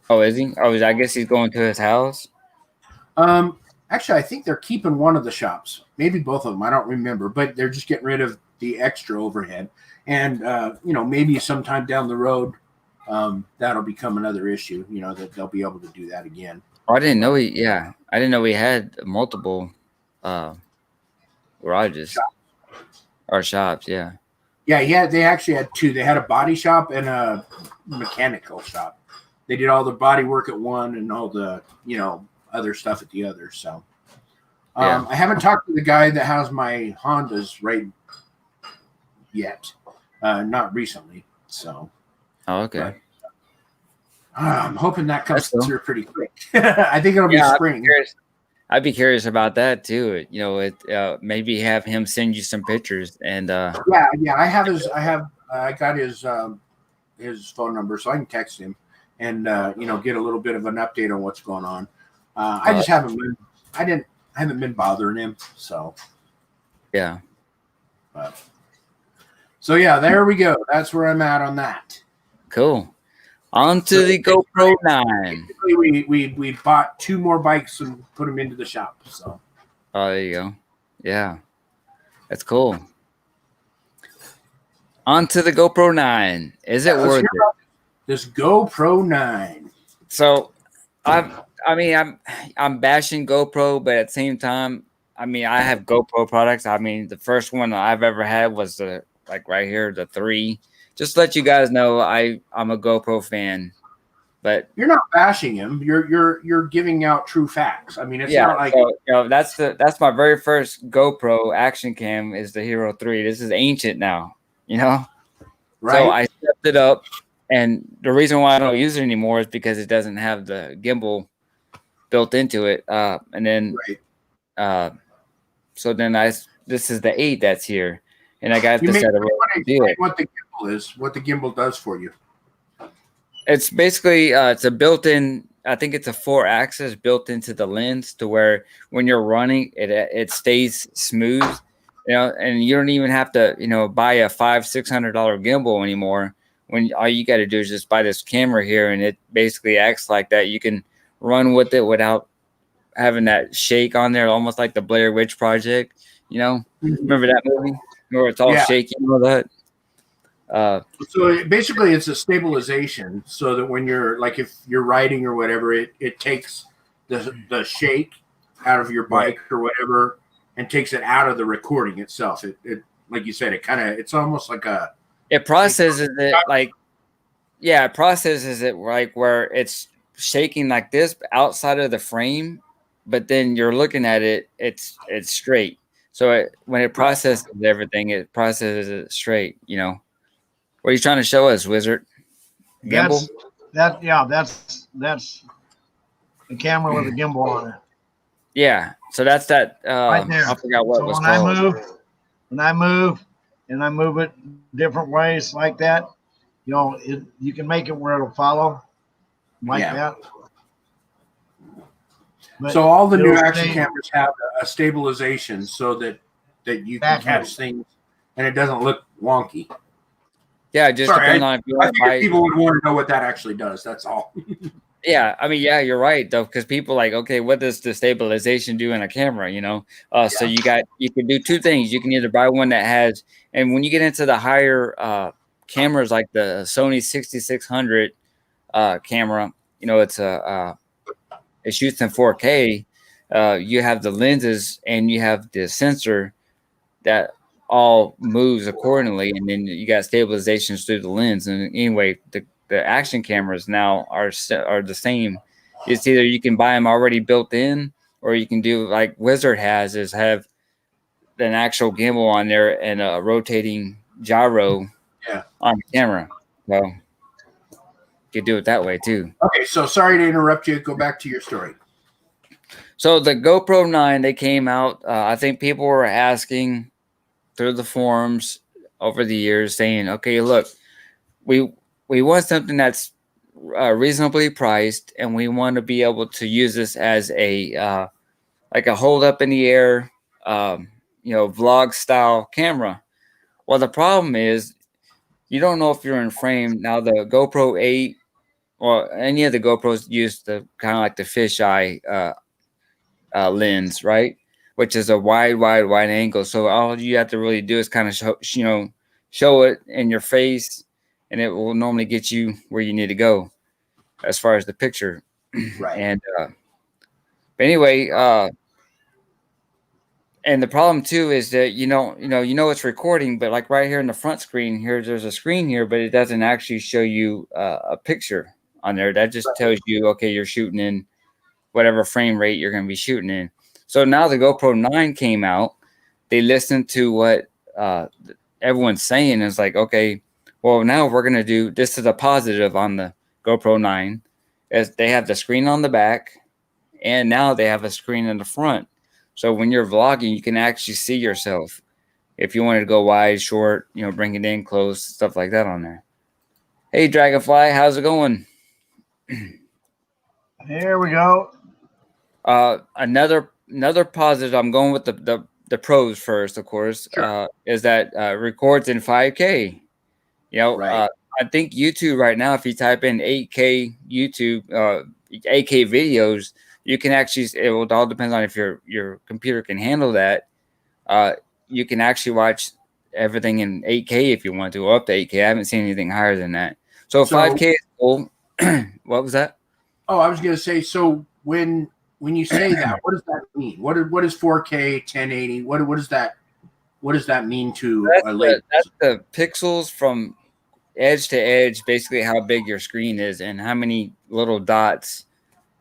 Oh, is he? Oh, I guess he's going to his house. Actually, I think they're keeping one of the shops, maybe both of them. I don't remember, but they're just getting rid of the extra overhead. And maybe sometime down the road, that'll become another issue. That they'll be able to do that again. Oh, I didn't know I didn't know we had multiple garages or shops. Yeah. Yeah, they actually had two. They had a body shop and a mechanical shop. They did all the body work at one and all the, other stuff at the other. So I haven't talked to the guy that has my Hondas right yet. Not recently. So. Oh, okay. But, I'm hoping that comes through pretty quick. I think it'll be spring. I'd be curious about that too. Maybe have him send you some pictures and. Yeah. I got his phone number, so I can text him and get a little bit of an update on what's going on. I just haven't been bothering him. So. Yeah. So yeah, there we go. That's where I'm at on that. Cool. On to the GoPro 9. We bought 2 more bikes and put them into the shop. So. Oh, there you go. Yeah, that's cool. On to the GoPro 9. Is it worth it? This GoPro 9. So, I'm bashing GoPro, but at the same time, I have GoPro products. The first one I've ever had was right here, the 3. Just to let you guys know, I'm a GoPro fan, but you're not bashing him. You're giving out true facts. It's not like that's my very first GoPro action cam is the Hero 3. This is ancient now, Right. So I stepped it up, and the reason why I don't use it anymore is because it doesn't have the gimbal built into it. And then, so then this is the 8 that's here. And I got to set it up to do it. What the gimbal is, what the gimbal does for you. It's basically it's a built-in. I think it's a 4-axis built into the lens to where when you're running, it stays smooth. And you don't even have to buy a $500-600 gimbal anymore. When all you got to do is just buy this camera here, and it basically acts like that. You can run with it without having that shake on there, almost like the Blair Witch Project. Remember that movie? Where it's all shaky and all that. So basically, it's a stabilization, so that when you're if you're riding or whatever, it takes the shake out of your bike or whatever, and takes it out of the recording itself. It like you said, it's almost like it processes it it processes it where it's shaking like this outside of the frame, but then you're looking at it, it's straight. So when it processes everything, it processes it straight. What are you trying to show us, Wizard? Gimbal? That's the camera with a gimbal on it. Yeah. So that's that. Right there. I forgot what it was called. When I move it different ways like that, you can make it where it'll follow that. But so all the new action cameras have a stabilization so that you can catch things and it doesn't look wonky. Yeah, just depending on if you want to buy. People would want to know what that actually does. That's all. Yeah, you're right though, because people okay, what does the stabilization do in a camera? So you can do 2 things. You can either buy one that has, and when you get into the higher cameras like the Sony 6600 camera, it's it shoots in 4K. You have the lenses and you have the sensor that all moves accordingly, and then you got stabilizations through the lens. And anyway, the action cameras now are the same. It's either you can buy them already built in, or you can do like Wizard has, is have an actual gimbal on there and a rotating gyro on the camera. So you could do it that way too. Okay, so sorry to interrupt you. Go back to your story. So the GoPro 9, they came out. I think people were asking through the forums over the years, saying, "Okay, look, we want something that's reasonably priced, and we want to be able to use this as a like a hold up in the air, vlog style camera. Well, the problem is you don't know if you're in frame. Now the GoPro 8 or any of the GoPros use the kind of like the fisheye lens, right? Which is a wide angle. So all you have to really do is kind of show it in your face, and it will normally get you where you need to go as far as the picture. Right. And but anyway, and the problem too is that you know it's recording, but like right here in the front screen here, there's a screen here, but it doesn't actually show you a picture on there. That just tells you, okay, you're shooting in whatever frame rate you're going to be shooting in. So now the GoPro 9 came out. They listened to what everyone's saying, and it's like, okay, well, now we're going to do, this is a positive on the GoPro 9, as they have the screen on the back, and now they have a screen in the front. So when you're vlogging, you can actually see yourself. If you wanted to go wide, short, bring it in close, stuff like that on there. Hey, Dragonfly, how's it going? Here we go. Another positive. I'm going with the pros first, of course. Sure. Is that records in 5K. Right. I think YouTube right now, if you type in 8K YouTube, 8K videos, you can actually. It all depends on if your computer can handle that. You can actually watch everything in 8K if you want to, up to 8K. I haven't seen anything higher than that. So 5K is cool. What was that? Oh, I was going to say. So when you say that, what does that mean? What is 4K 1080? What does that mean to that's the pixels from edge to edge, basically how big your screen is and how many little dots.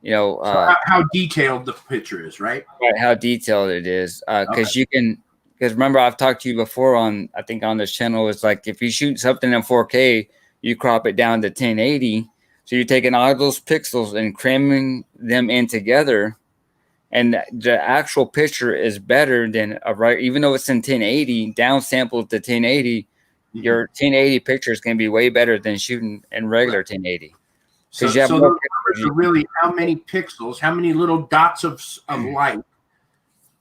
So how detailed the picture is, right? Right, how detailed it is. Because remember, I've talked to you before on this channel. It's like if you shoot something in 4K, you crop it down to 1080. So you're taking all those pixels and cramming them in together, and the actual picture is better than even though it's in 1080, downsampled to 1080. Mm-hmm. Your 1080 picture is going to be way better than shooting in regular 1080. So the numbers are really how many pixels, how many little dots of light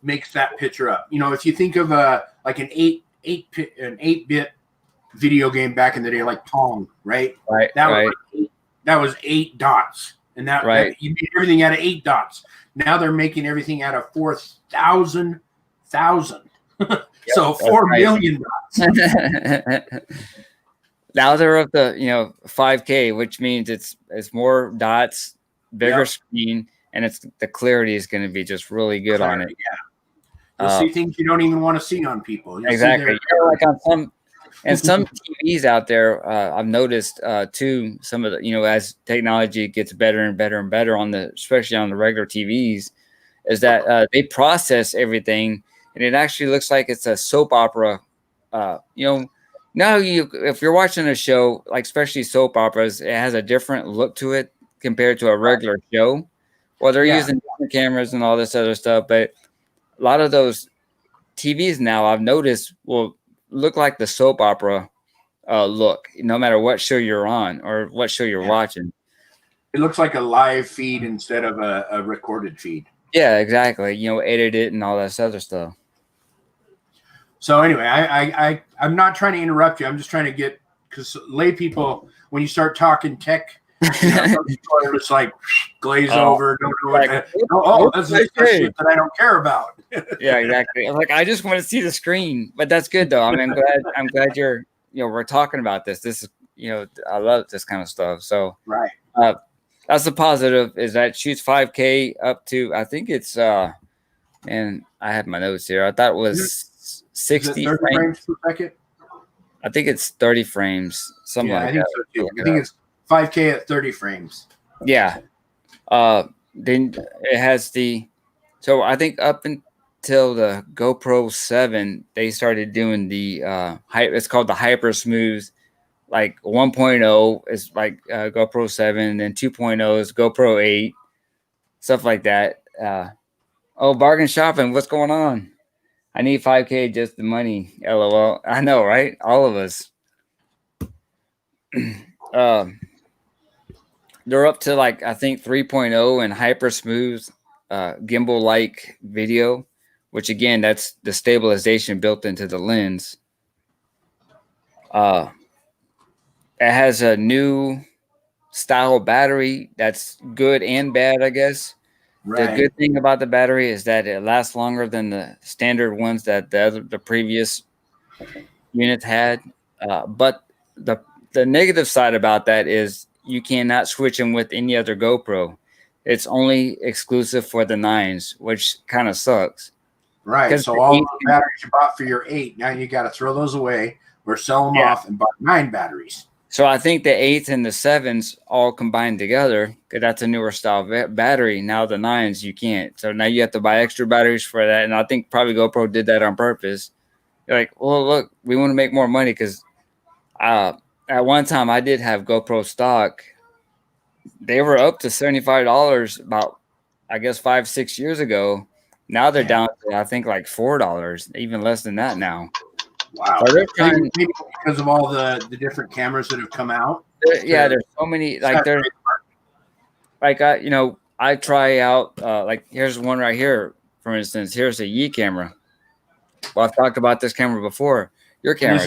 makes that picture up. If you think of like an 8-bit video game back in the day, like Pong, right? Right. That was 8 dots, and that you made everything out of 8 dots. Now they're making everything out of 4,000. So 4 million dots. Now they're up to 5K, which means it's more dots, bigger screen, and the clarity is going to be just really good on it. Yeah, you'll see things you don't even want to see on people. Exactly. Like on some TVs out there, I've noticed too. Some of the as technology gets better and better and better especially on the regular TVs, is that they process everything, and it actually looks like it's a soap opera. Now if you're watching a show, like especially soap operas, it has a different look to it compared to a regular show. Well, they're using different cameras and all this other stuff, but a lot of those TVs now I've noticed will look like the soap opera look, no matter what show you're on or what show you're watching. It looks like a live feed instead of a recorded feed. Yeah, exactly. Edit it and all that other stuff. So anyway, I'm not trying to interrupt you. I'm just trying to get, because lay people, when you start talking tech, it's like glaze over. Don't know what that's shit that I don't care about. Yeah, exactly. I'm like, I just want to see the screen, but that's good though. I mean, I'm glad you're, we're talking about this. This is, I love this kind of stuff. So right. That's the positive, is that it shoots 5K up to, I think it's, and I have my notes here. I thought it was 60 frames per second. I think it's 30 frames, something like that. I think so too. I think it's 5K at 30 frames. Yeah. Then it has so I think up until the GoPro 7, they started doing the it's called the hyper smooth. Like 1.0 is like GoPro 7, then 2.0 is GoPro 8, stuff like that. Bargain shopping, what's going on? I need 5K, just the money. LOL. I know, right? All of us. they're up to like I think 3.0 and hyper smooth gimbal like video, which again that's the stabilization built into the lens. It has a new style battery that's good and bad, I guess. Right. The good thing about the battery is that it lasts longer than the standard ones that the previous units had. But the negative side about that is you cannot switch them with any other GoPro. It's only exclusive for the 9s, which kind of sucks. Right. So all the batteries you bought for your 8, now you got to throw those away or sell them off and buy 9 batteries. So I think the 8s and the 7s all combined together, because that's a newer style battery. Now the 9s you can't. So now you have to buy extra batteries for that. And I think probably GoPro did that on purpose. You're like, well, look, we want to make more money because at one time I did have GoPro stock. They were up to $75 about, I guess, 5-6 years ago. Now they're down to, I think, like $4, even less than that now. Wow. So they're trying because of all the different cameras that have come out. Yeah, there's so many. Like there's, like I try out. Like here's one right here, for instance. Here's a Yi camera. Well, I've talked about this camera before. Your camera.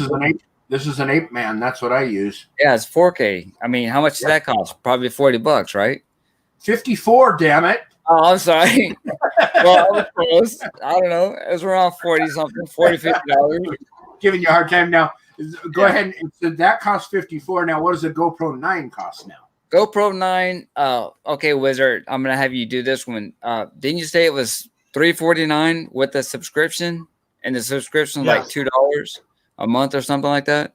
This is an Ape Man. That's what I use. Yeah, it's 4K. I mean, how much does that cost? Probably $40, right? 54. Damn it. Oh, I'm sorry. Well, I was close. I don't know. It was around 40 something, $40, $50. Giving you a hard time now. Go ahead. So that costs 54. Now, what does a GoPro 9 cost now? GoPro 9. Okay, Wizard. I'm gonna have you do this one. Didn't you say it was $349 with the subscription? And the subscription is like $2 a month or something like that?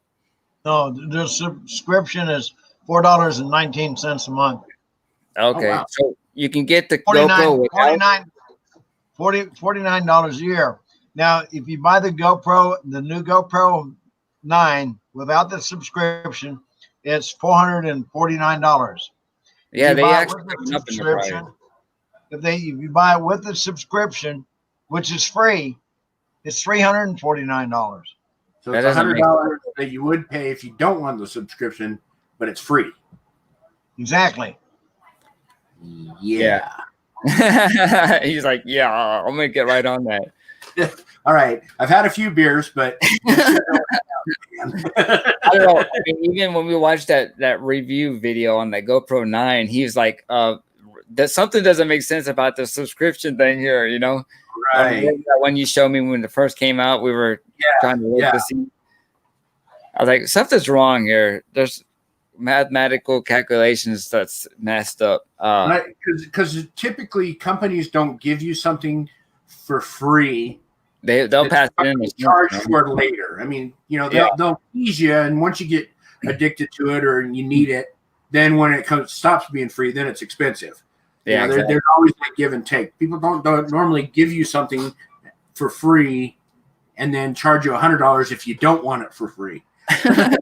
No, the subscription is $4.19 a month. Okay, wow. So you can get the GoPro $49 a year. Now, if you buy the new GoPro 9 without the subscription, it's $449. Yeah, they actually if you buy it with the subscription, which is free, it's $349. So it's $100 that you would pay if you don't want the subscription, but it's free. Exactly. Yeah. He's like, yeah, I'll make it right on that. All right. I've had a few beers, but I don't know. I mean, even when we watched that review video on the GoPro 9, he was like, that something doesn't make sense about the subscription thing here, you know? Right. When you showed me when it first came out, we were trying to look to see. I was like, something's wrong here. There's mathematical calculations that's messed up. Because typically companies don't give you something for free. They'll pass it in. Charge for it later. I mean, they'll tease you, and once you get addicted to it or you need it, then when it stops being free, then it's expensive. Yeah, exactly. There's always that give and take. People don't normally give you something for free and then charge you $100 if you don't want it for free. Yeah,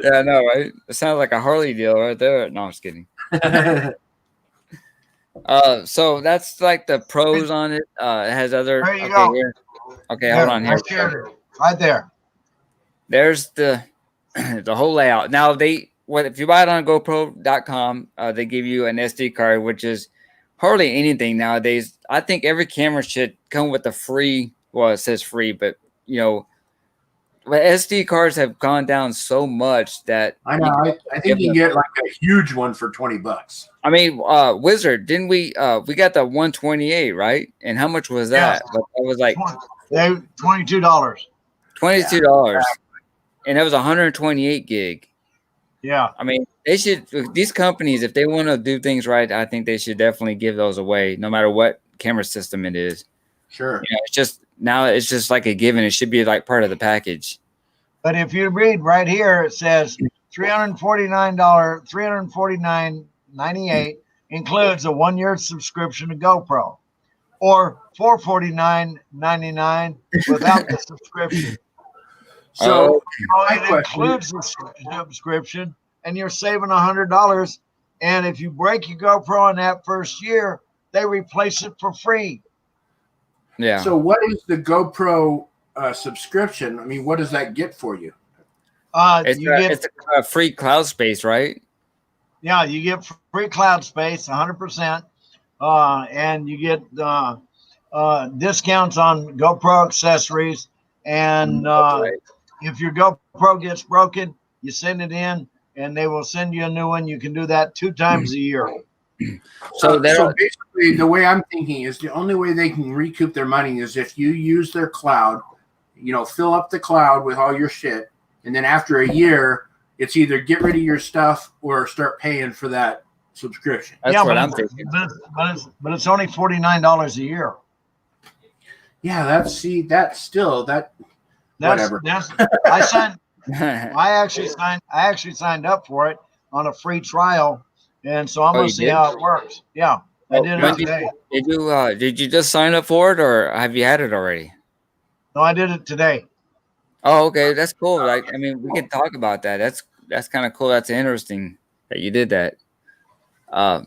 I know, right? It sounds like a Harley deal right there. No, I'm just kidding. So that's like the pros on it. It has other. There you go. Okay, hold on here. Right there. There's the whole layout. Now if you buy it on GoPro.com, they give you an SD card, which is hardly anything nowadays. I think every camera should come with a free. Well, it says free, but SD cards have gone down so much that I know. I think you can get like a huge one for $20. I mean, Wizard, didn't we got the 128, right? And how much was that? Yeah. It was like $22. $22. Yeah. And that was 128 gig. Yeah. I mean, these companies, if they want to do things right, I think they should definitely give those away, no matter what camera system it is. Sure. It's just like a given. It should be like part of the package. But if you read right here, it says $349.98 includes a 1-year subscription to GoPro, or $449.99 without the subscription. So it includes the subscription, and you're saving $100. And if you break your GoPro in that first year, they replace it for free. Yeah. So what is the GoPro subscription? I mean, what does that get for you? It's a free cloud space, right? Yeah, you get free cloud space, 100%, and you get discounts on GoPro accessories. And if your GoPro gets broken, you send it in, and they will send you a new one. You can do that 2 times a year. So basically, the way I'm thinking is the only way they can recoup their money is if you use their cloud, fill up the cloud with all your shit, and then after a year, it's either get rid of your stuff or start paying for that subscription. That's what I'm thinking. But it's only $49 a year. Yeah, whatever. I actually signed up for it on a free trial, and so I'm gonna see how it works. Yeah, I did it today. Did you just sign up for it, or have you had it already? No, I did it today. Oh, okay, that's cool. We can talk about that. That's kind of cool. That's interesting that you did that. How?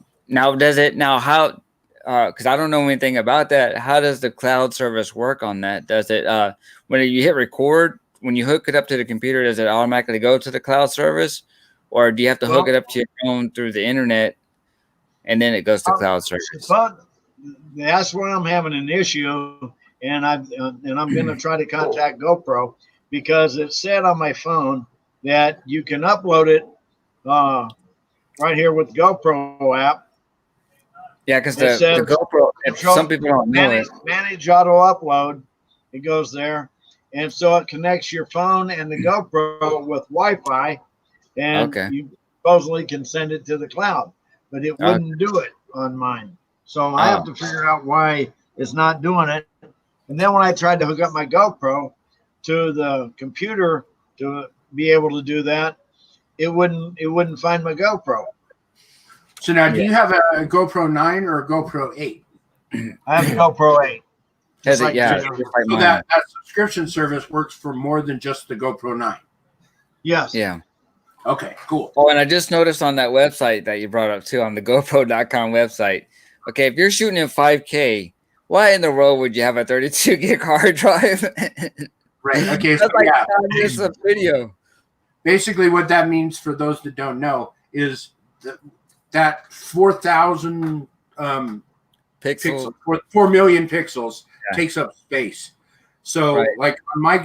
Because I don't know anything about that. How does the cloud service work on that? Does it when you hit record, when you hook it up to the computer, does it automatically go to the cloud service, or do you have to hook it up to your phone through the internet, and then it goes to cloud service? But that's where I'm having an issue, and I'm going to try to contact GoPro because it said on my phone that you can upload it right here with GoPro app. Yeah, because the GoPro, some people don't know it. Manage auto upload. It goes there. And so it connects your phone and the GoPro with Wi-Fi. And you supposedly can send it to the cloud. But it wouldn't do it on mine. So I have to figure out why it's not doing it. And then when I tried to hook up my GoPro to the computer to be able to do that, it wouldn't find my GoPro. So now, do you have a GoPro 9 or a GoPro 8? I have a GoPro 8. So that subscription service works for more than just the GoPro 9. Yes. Yeah. Okay, cool. Oh, and I just noticed on that website that you brought up too, on the GoPro.com website. Okay, if you're shooting in 5K, why in the world would you have a 32 gig hard drive? Right. Okay. That's just a video. Basically, what that means for those that don't know is that 4,000 pixels, 4 million pixels takes up space. So, like on my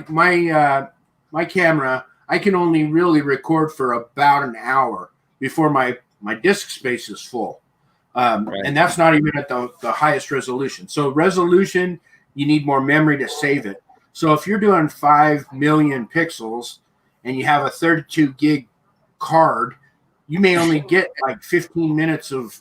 camera, I can only really record for about an hour before my disk space is full, and that's not even at the highest resolution. So, resolution, you need more memory to save it. So, if you're doing 5 million pixels and you have a 32 gig card, you may only get like 15 minutes of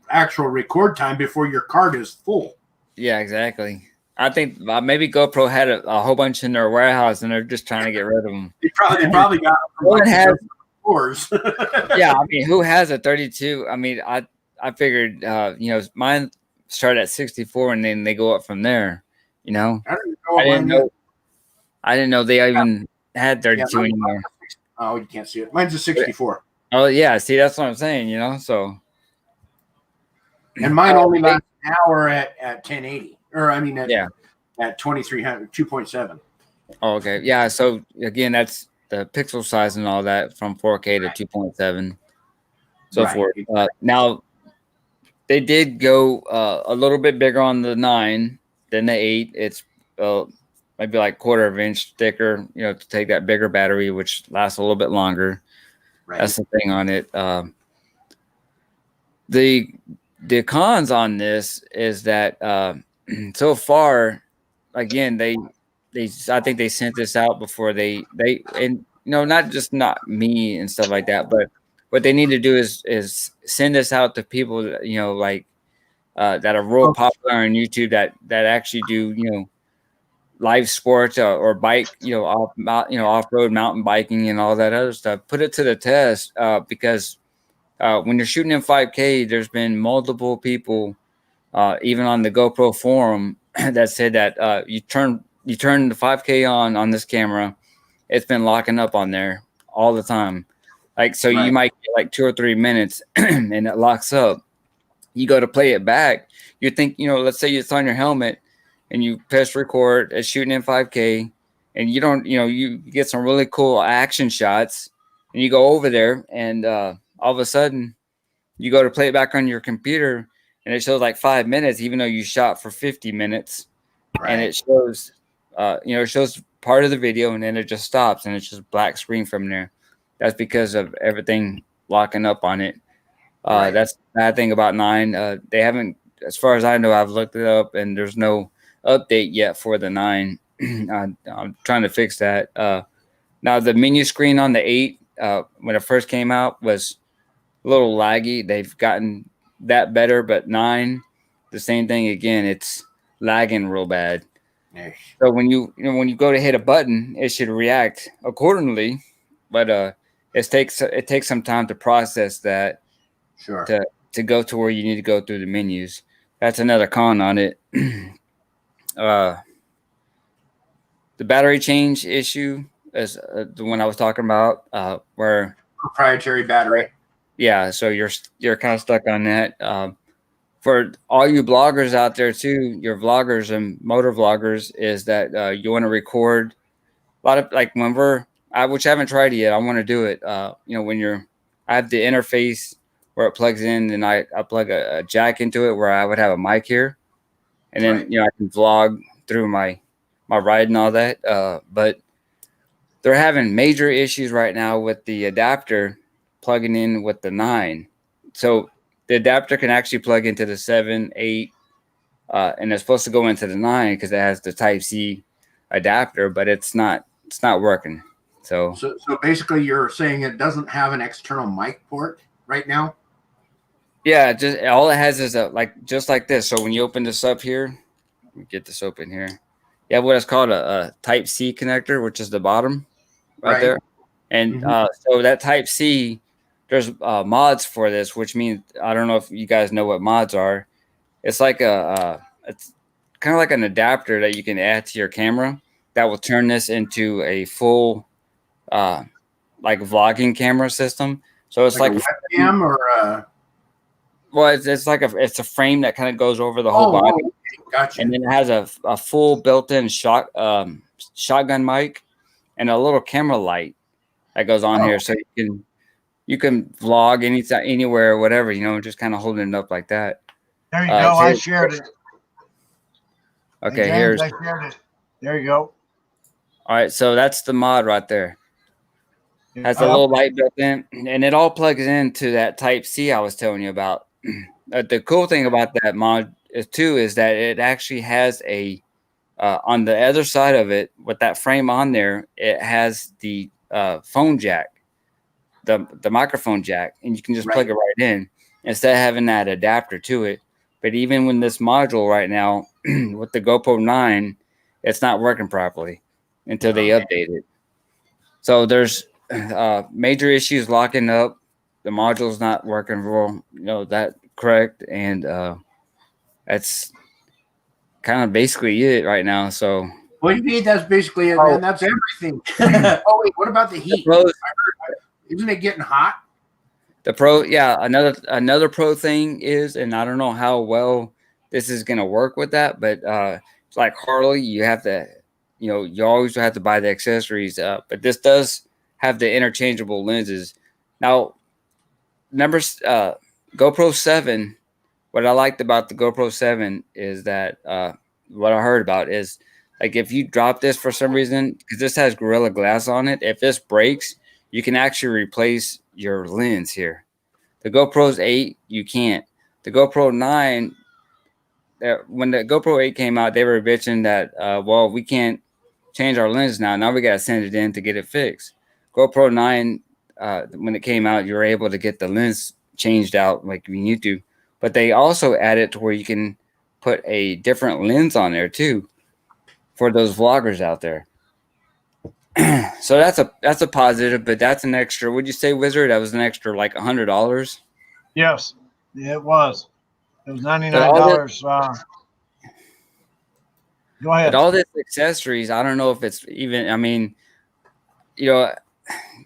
actual record time before your card is full. Yeah, exactly. I think maybe GoPro had a whole bunch in their warehouse and they're just trying to get rid of them. They probably got them from Yeah, I mean, who has a 32? I mean, I figured, mine start at 64 and then they go up from there. I didn't know they even had 32 anymore. Oh, you can't see it. Mine's a 64. Oh yeah, see, that's what I'm saying. So. And mine only lasts an hour at 1080, or I mean at 2300, 2.7. Oh, okay, yeah. So again, that's the pixel size and all that from 4K to 2.7, so forth. Now they did go a little bit bigger on the 9 than the 8. It's maybe like 1/4 inch thicker, to take that bigger battery, which lasts a little bit longer. Right. That's the thing on it. The cons on this is that so far, again, I think they sent this out before not me and stuff like that, but what they need to do is send this out to people that, that are real popular on YouTube that actually do live sports or bike, off-road mountain biking and all that other stuff. Put it to the test because when you're shooting in 5K, there's been multiple people, even on the GoPro forum, that said that you turn the 5K on this camera, it's been locking up on there all the time. You might get like 2 or 3 minutes and it locks up. You go to play it back. You think, let's say it's on your helmet and you press record, it's shooting in 5K, and you don't, you get some really cool action shots, and you go over there, and all of a sudden you go to play it back on your computer, and it shows like 5 minutes, even though you shot for 50 minutes, and it shows, it shows part of the video, and then it just stops, and it's just black screen from there. That's because of everything locking up on it. That's the bad thing about 9. They haven't, as far as I know, I've looked it up, and there's no update yet for the 9. I'm trying to fix that. Now the menu screen on the 8, when it first came out, was a little laggy. They've gotten that better, but 9, the same thing again. It's lagging real bad. So when you go to hit a button, it should react accordingly, but it takes some time to process that. Sure. To go to where you need to go through the menus. That's another con on it. The battery change issue is the one I was talking about, where proprietary battery. Yeah, so you're kind of stuck on that. For all you bloggers out there too, your vloggers and motor vloggers, is that you want to record a lot of, like, when which I haven't tried it yet. I want to do it. When I have the interface where it plugs in, and I plug a jack into it where I would have a mic here, and then I can vlog through my ride and all that. But they're having major issues right now with the adapter plugging in with the 9. So the adapter can actually plug into the 7, 8, and it's supposed to go into the 9 because it has the Type-C adapter, but it's not working. So basically, you're saying it doesn't have an external mic port right now? Yeah, just all it has is just like this. So when you open this up here, let me get this open here. You have what is called a Type-C connector, which is the bottom right there. And so that Type-C, there's mods for this, which means, I don't know if you guys know what mods are. It's like it's kind of like an adapter that you can add to your camera that will turn this into a full like vlogging camera system. So it's like a webcam or well, it's like it's a frame that kind of goes over the whole body. Gotcha. And then it has a full built-in shotgun mic and a little camera light that goes on here, so you can vlog anytime, anywhere, whatever, just kind of holding it up like that. There you go. I shared it. Okay, hey, James, I shared it. There you go. All right, so that's the mod right there. Has a little light built in, and it all plugs into that Type-C I was telling you about. The cool thing about that mod is that it actually has a on the other side of it, with that frame on there, it has the phone jack, the microphone jack, and you can just plug it right in instead of having that adapter to it. But even with this module right now, with the GoPro 9, it's not working properly until they update it. So there's major issues locking up. The module's not working real, that correct, and that's kind of basically it right now. So what do you mean? That's basically it, man. That's everything. Oh wait, what about the heat? Isn't it getting hot? The Pro, yeah. Another Pro thing is, and I don't know how well this is gonna work with that, but it's like Harley, you have to, you always have to buy the accessories. But this does have the interchangeable lenses. Now, GoPro 7. What I liked about the GoPro 7 is that what I heard about is, like, if you drop this for some reason, because this has Gorilla Glass on it, if this breaks, you can actually replace your lens here. The GoPro's 8, you can't. The GoPro 9, when the GoPro 8 came out, they were bitching that, well, we can't change our lens now. Now we got to send it in to get it fixed. GoPro 9, when it came out, you were able to get the lens changed out like you need to. But they also added to where you can put a different lens on there too for those vloggers out there. So that's a positive, but that's an extra. Would you say, Wizard? That was an extra like $100. Yes, it was. It was $99. Go ahead. But all this accessories, I don't know if it's even. I mean,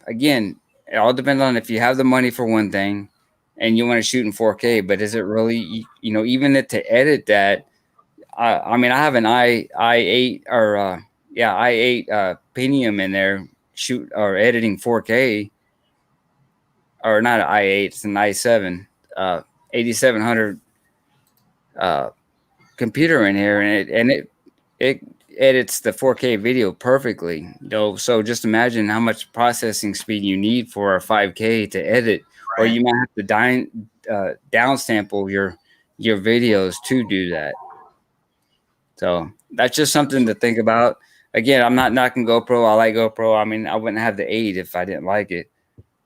again, it all depends on if you have the money for one thing and you want to shoot in 4K, but is it really, even to edit that? I mean, I have an i8 or yeah, i8 Pentium in there shoot or editing 4K, or not an i8, it's an i7 8700 computer in here, and it edits the 4K video perfectly. So just imagine how much processing speed you need for a 5K to edit, or you might have to downsample your videos to do that. So that's just something to think about. Again, I'm not knocking GoPro. I like GoPro. I mean, I wouldn't have the 8 if I didn't like it.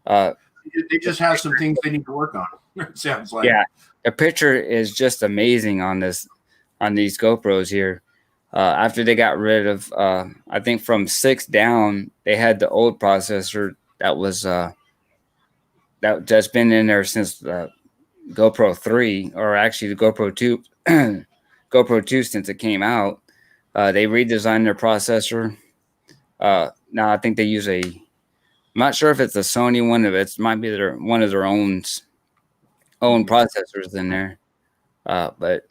They just have some things they need to work on. It sounds like. Yeah, the picture is just amazing on these GoPros here. After they got rid of, I think from 6 down, they had the old processor that was that's been in there since GoPro 3, or actually the GoPro 2, GoPro 2 since it came out. They redesigned their processor. Now I think they use I'm not sure if it's a Sony one, of it might be one of their own processors in there. But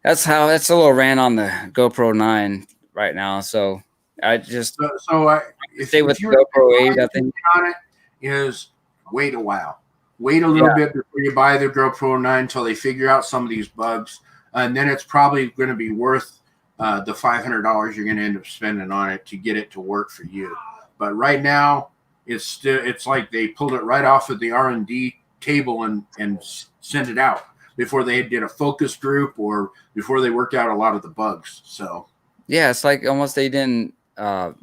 that's a little rant on the GoPro 9 right now. So I just stay with the GoPro 8. I think on it is wait a while. Wait a little bit before you buy the GoPro 9 until they figure out some of these bugs, and then it's probably going to be worth the $500 you're going to end up spending on it to get it to work for you. But right now, it's like they pulled it right off of the R&D table and sent it out before they did a focus group or before they worked out a lot of the bugs. So yeah, it's like almost they didn't they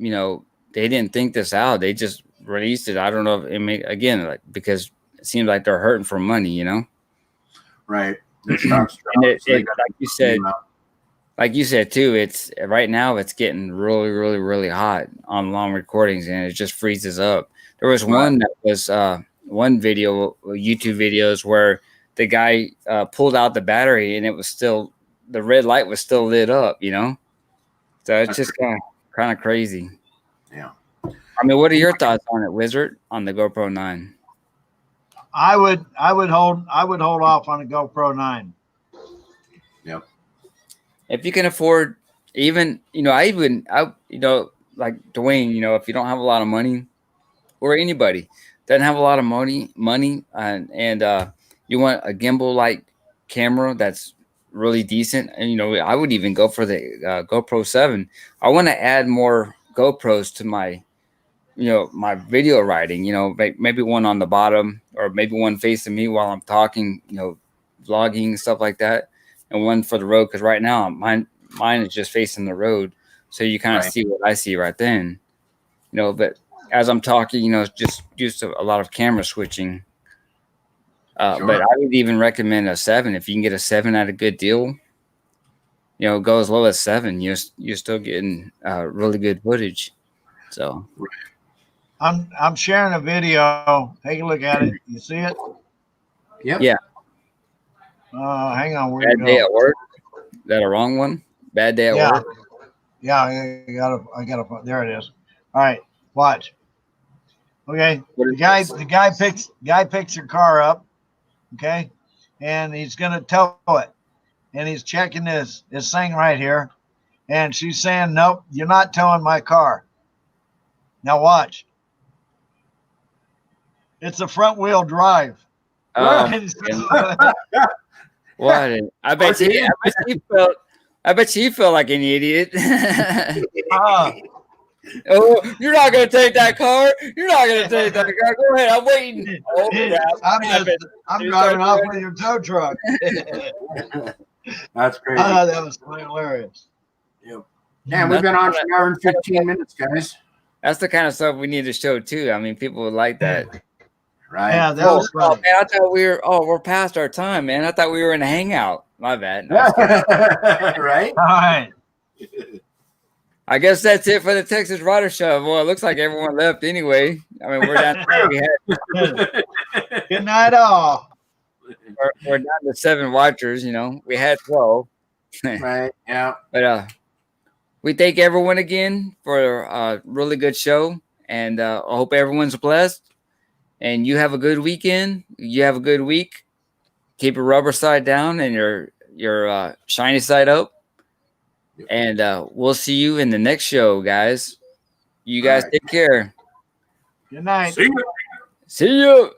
didn't think this out. They just released it. I don't know if again, because it seems like they're hurting for money, right. Like you said too, it's right now it's getting really, really, really hot on long recordings, and it just freezes up. There was one that was one video, YouTube videos, where the guy pulled out the battery and it was still, the red light was still lit up, So it's just kind of crazy. Yeah. I mean, what are your thoughts on it, Wizard, on the GoPro 9? I would hold off on a GoPro 9. Yep. If you can afford, even like Dwayne, if you don't have a lot of money, or anybody doesn't have a lot of money, and you want a gimbal like camera that's really decent, and I would even go for the GoPro 7. I want to add more GoPros to my my video writing, maybe one on the bottom, or maybe one facing me while I'm talking, vlogging, stuff like that, and one for the road, because right now mine is just facing the road, so you kind of see what I see right then, but as I'm talking, just used to a lot of camera switching. Sure. But I would even recommend a 7. If you can get a 7 at a good deal, go as low as 7. You're still getting really good footage. So I'm sharing a video. Take a look at it. You see it? Yep. Yeah. Hang on. Bad day at work. Is that a wrong one? Bad day at work. Yeah, I gotta. There it is. All right, watch. Okay, the guy picks your car up. Okay, and he's gonna tow it, and he's checking this thing right here, and she's saying, "Nope, you're not towing my car." Now watch. It's a front wheel drive. What? I bet you felt like an idiot. Oh, you're not gonna take that car. You're not gonna take that car. Go ahead. I'm waiting. Oh, yeah, I'm driving off with your tow truck. That's crazy. That was hilarious. Yep. Man, we've been on for an hour and 15 minutes, guys. That's the kind of stuff we need to show too. I mean, people would like that. Right. Yeah, that was funny. Man, I thought we're past our time, man. I thought we were in a hangout. My bad. No, right. All right. I guess that's it for the Texasrider show. Well, it looks like everyone left anyway. I mean, we're down. Good night, all. We're down to 7 watchers. We had 12. Right. Yeah. But we thank everyone again for a really good show, and I hope everyone's blessed. And you have a good weekend. You have a good week. Keep your rubber side down and your shiny side up. And we'll see you in the next show, guys. You guys take care. Good night. See you. See you.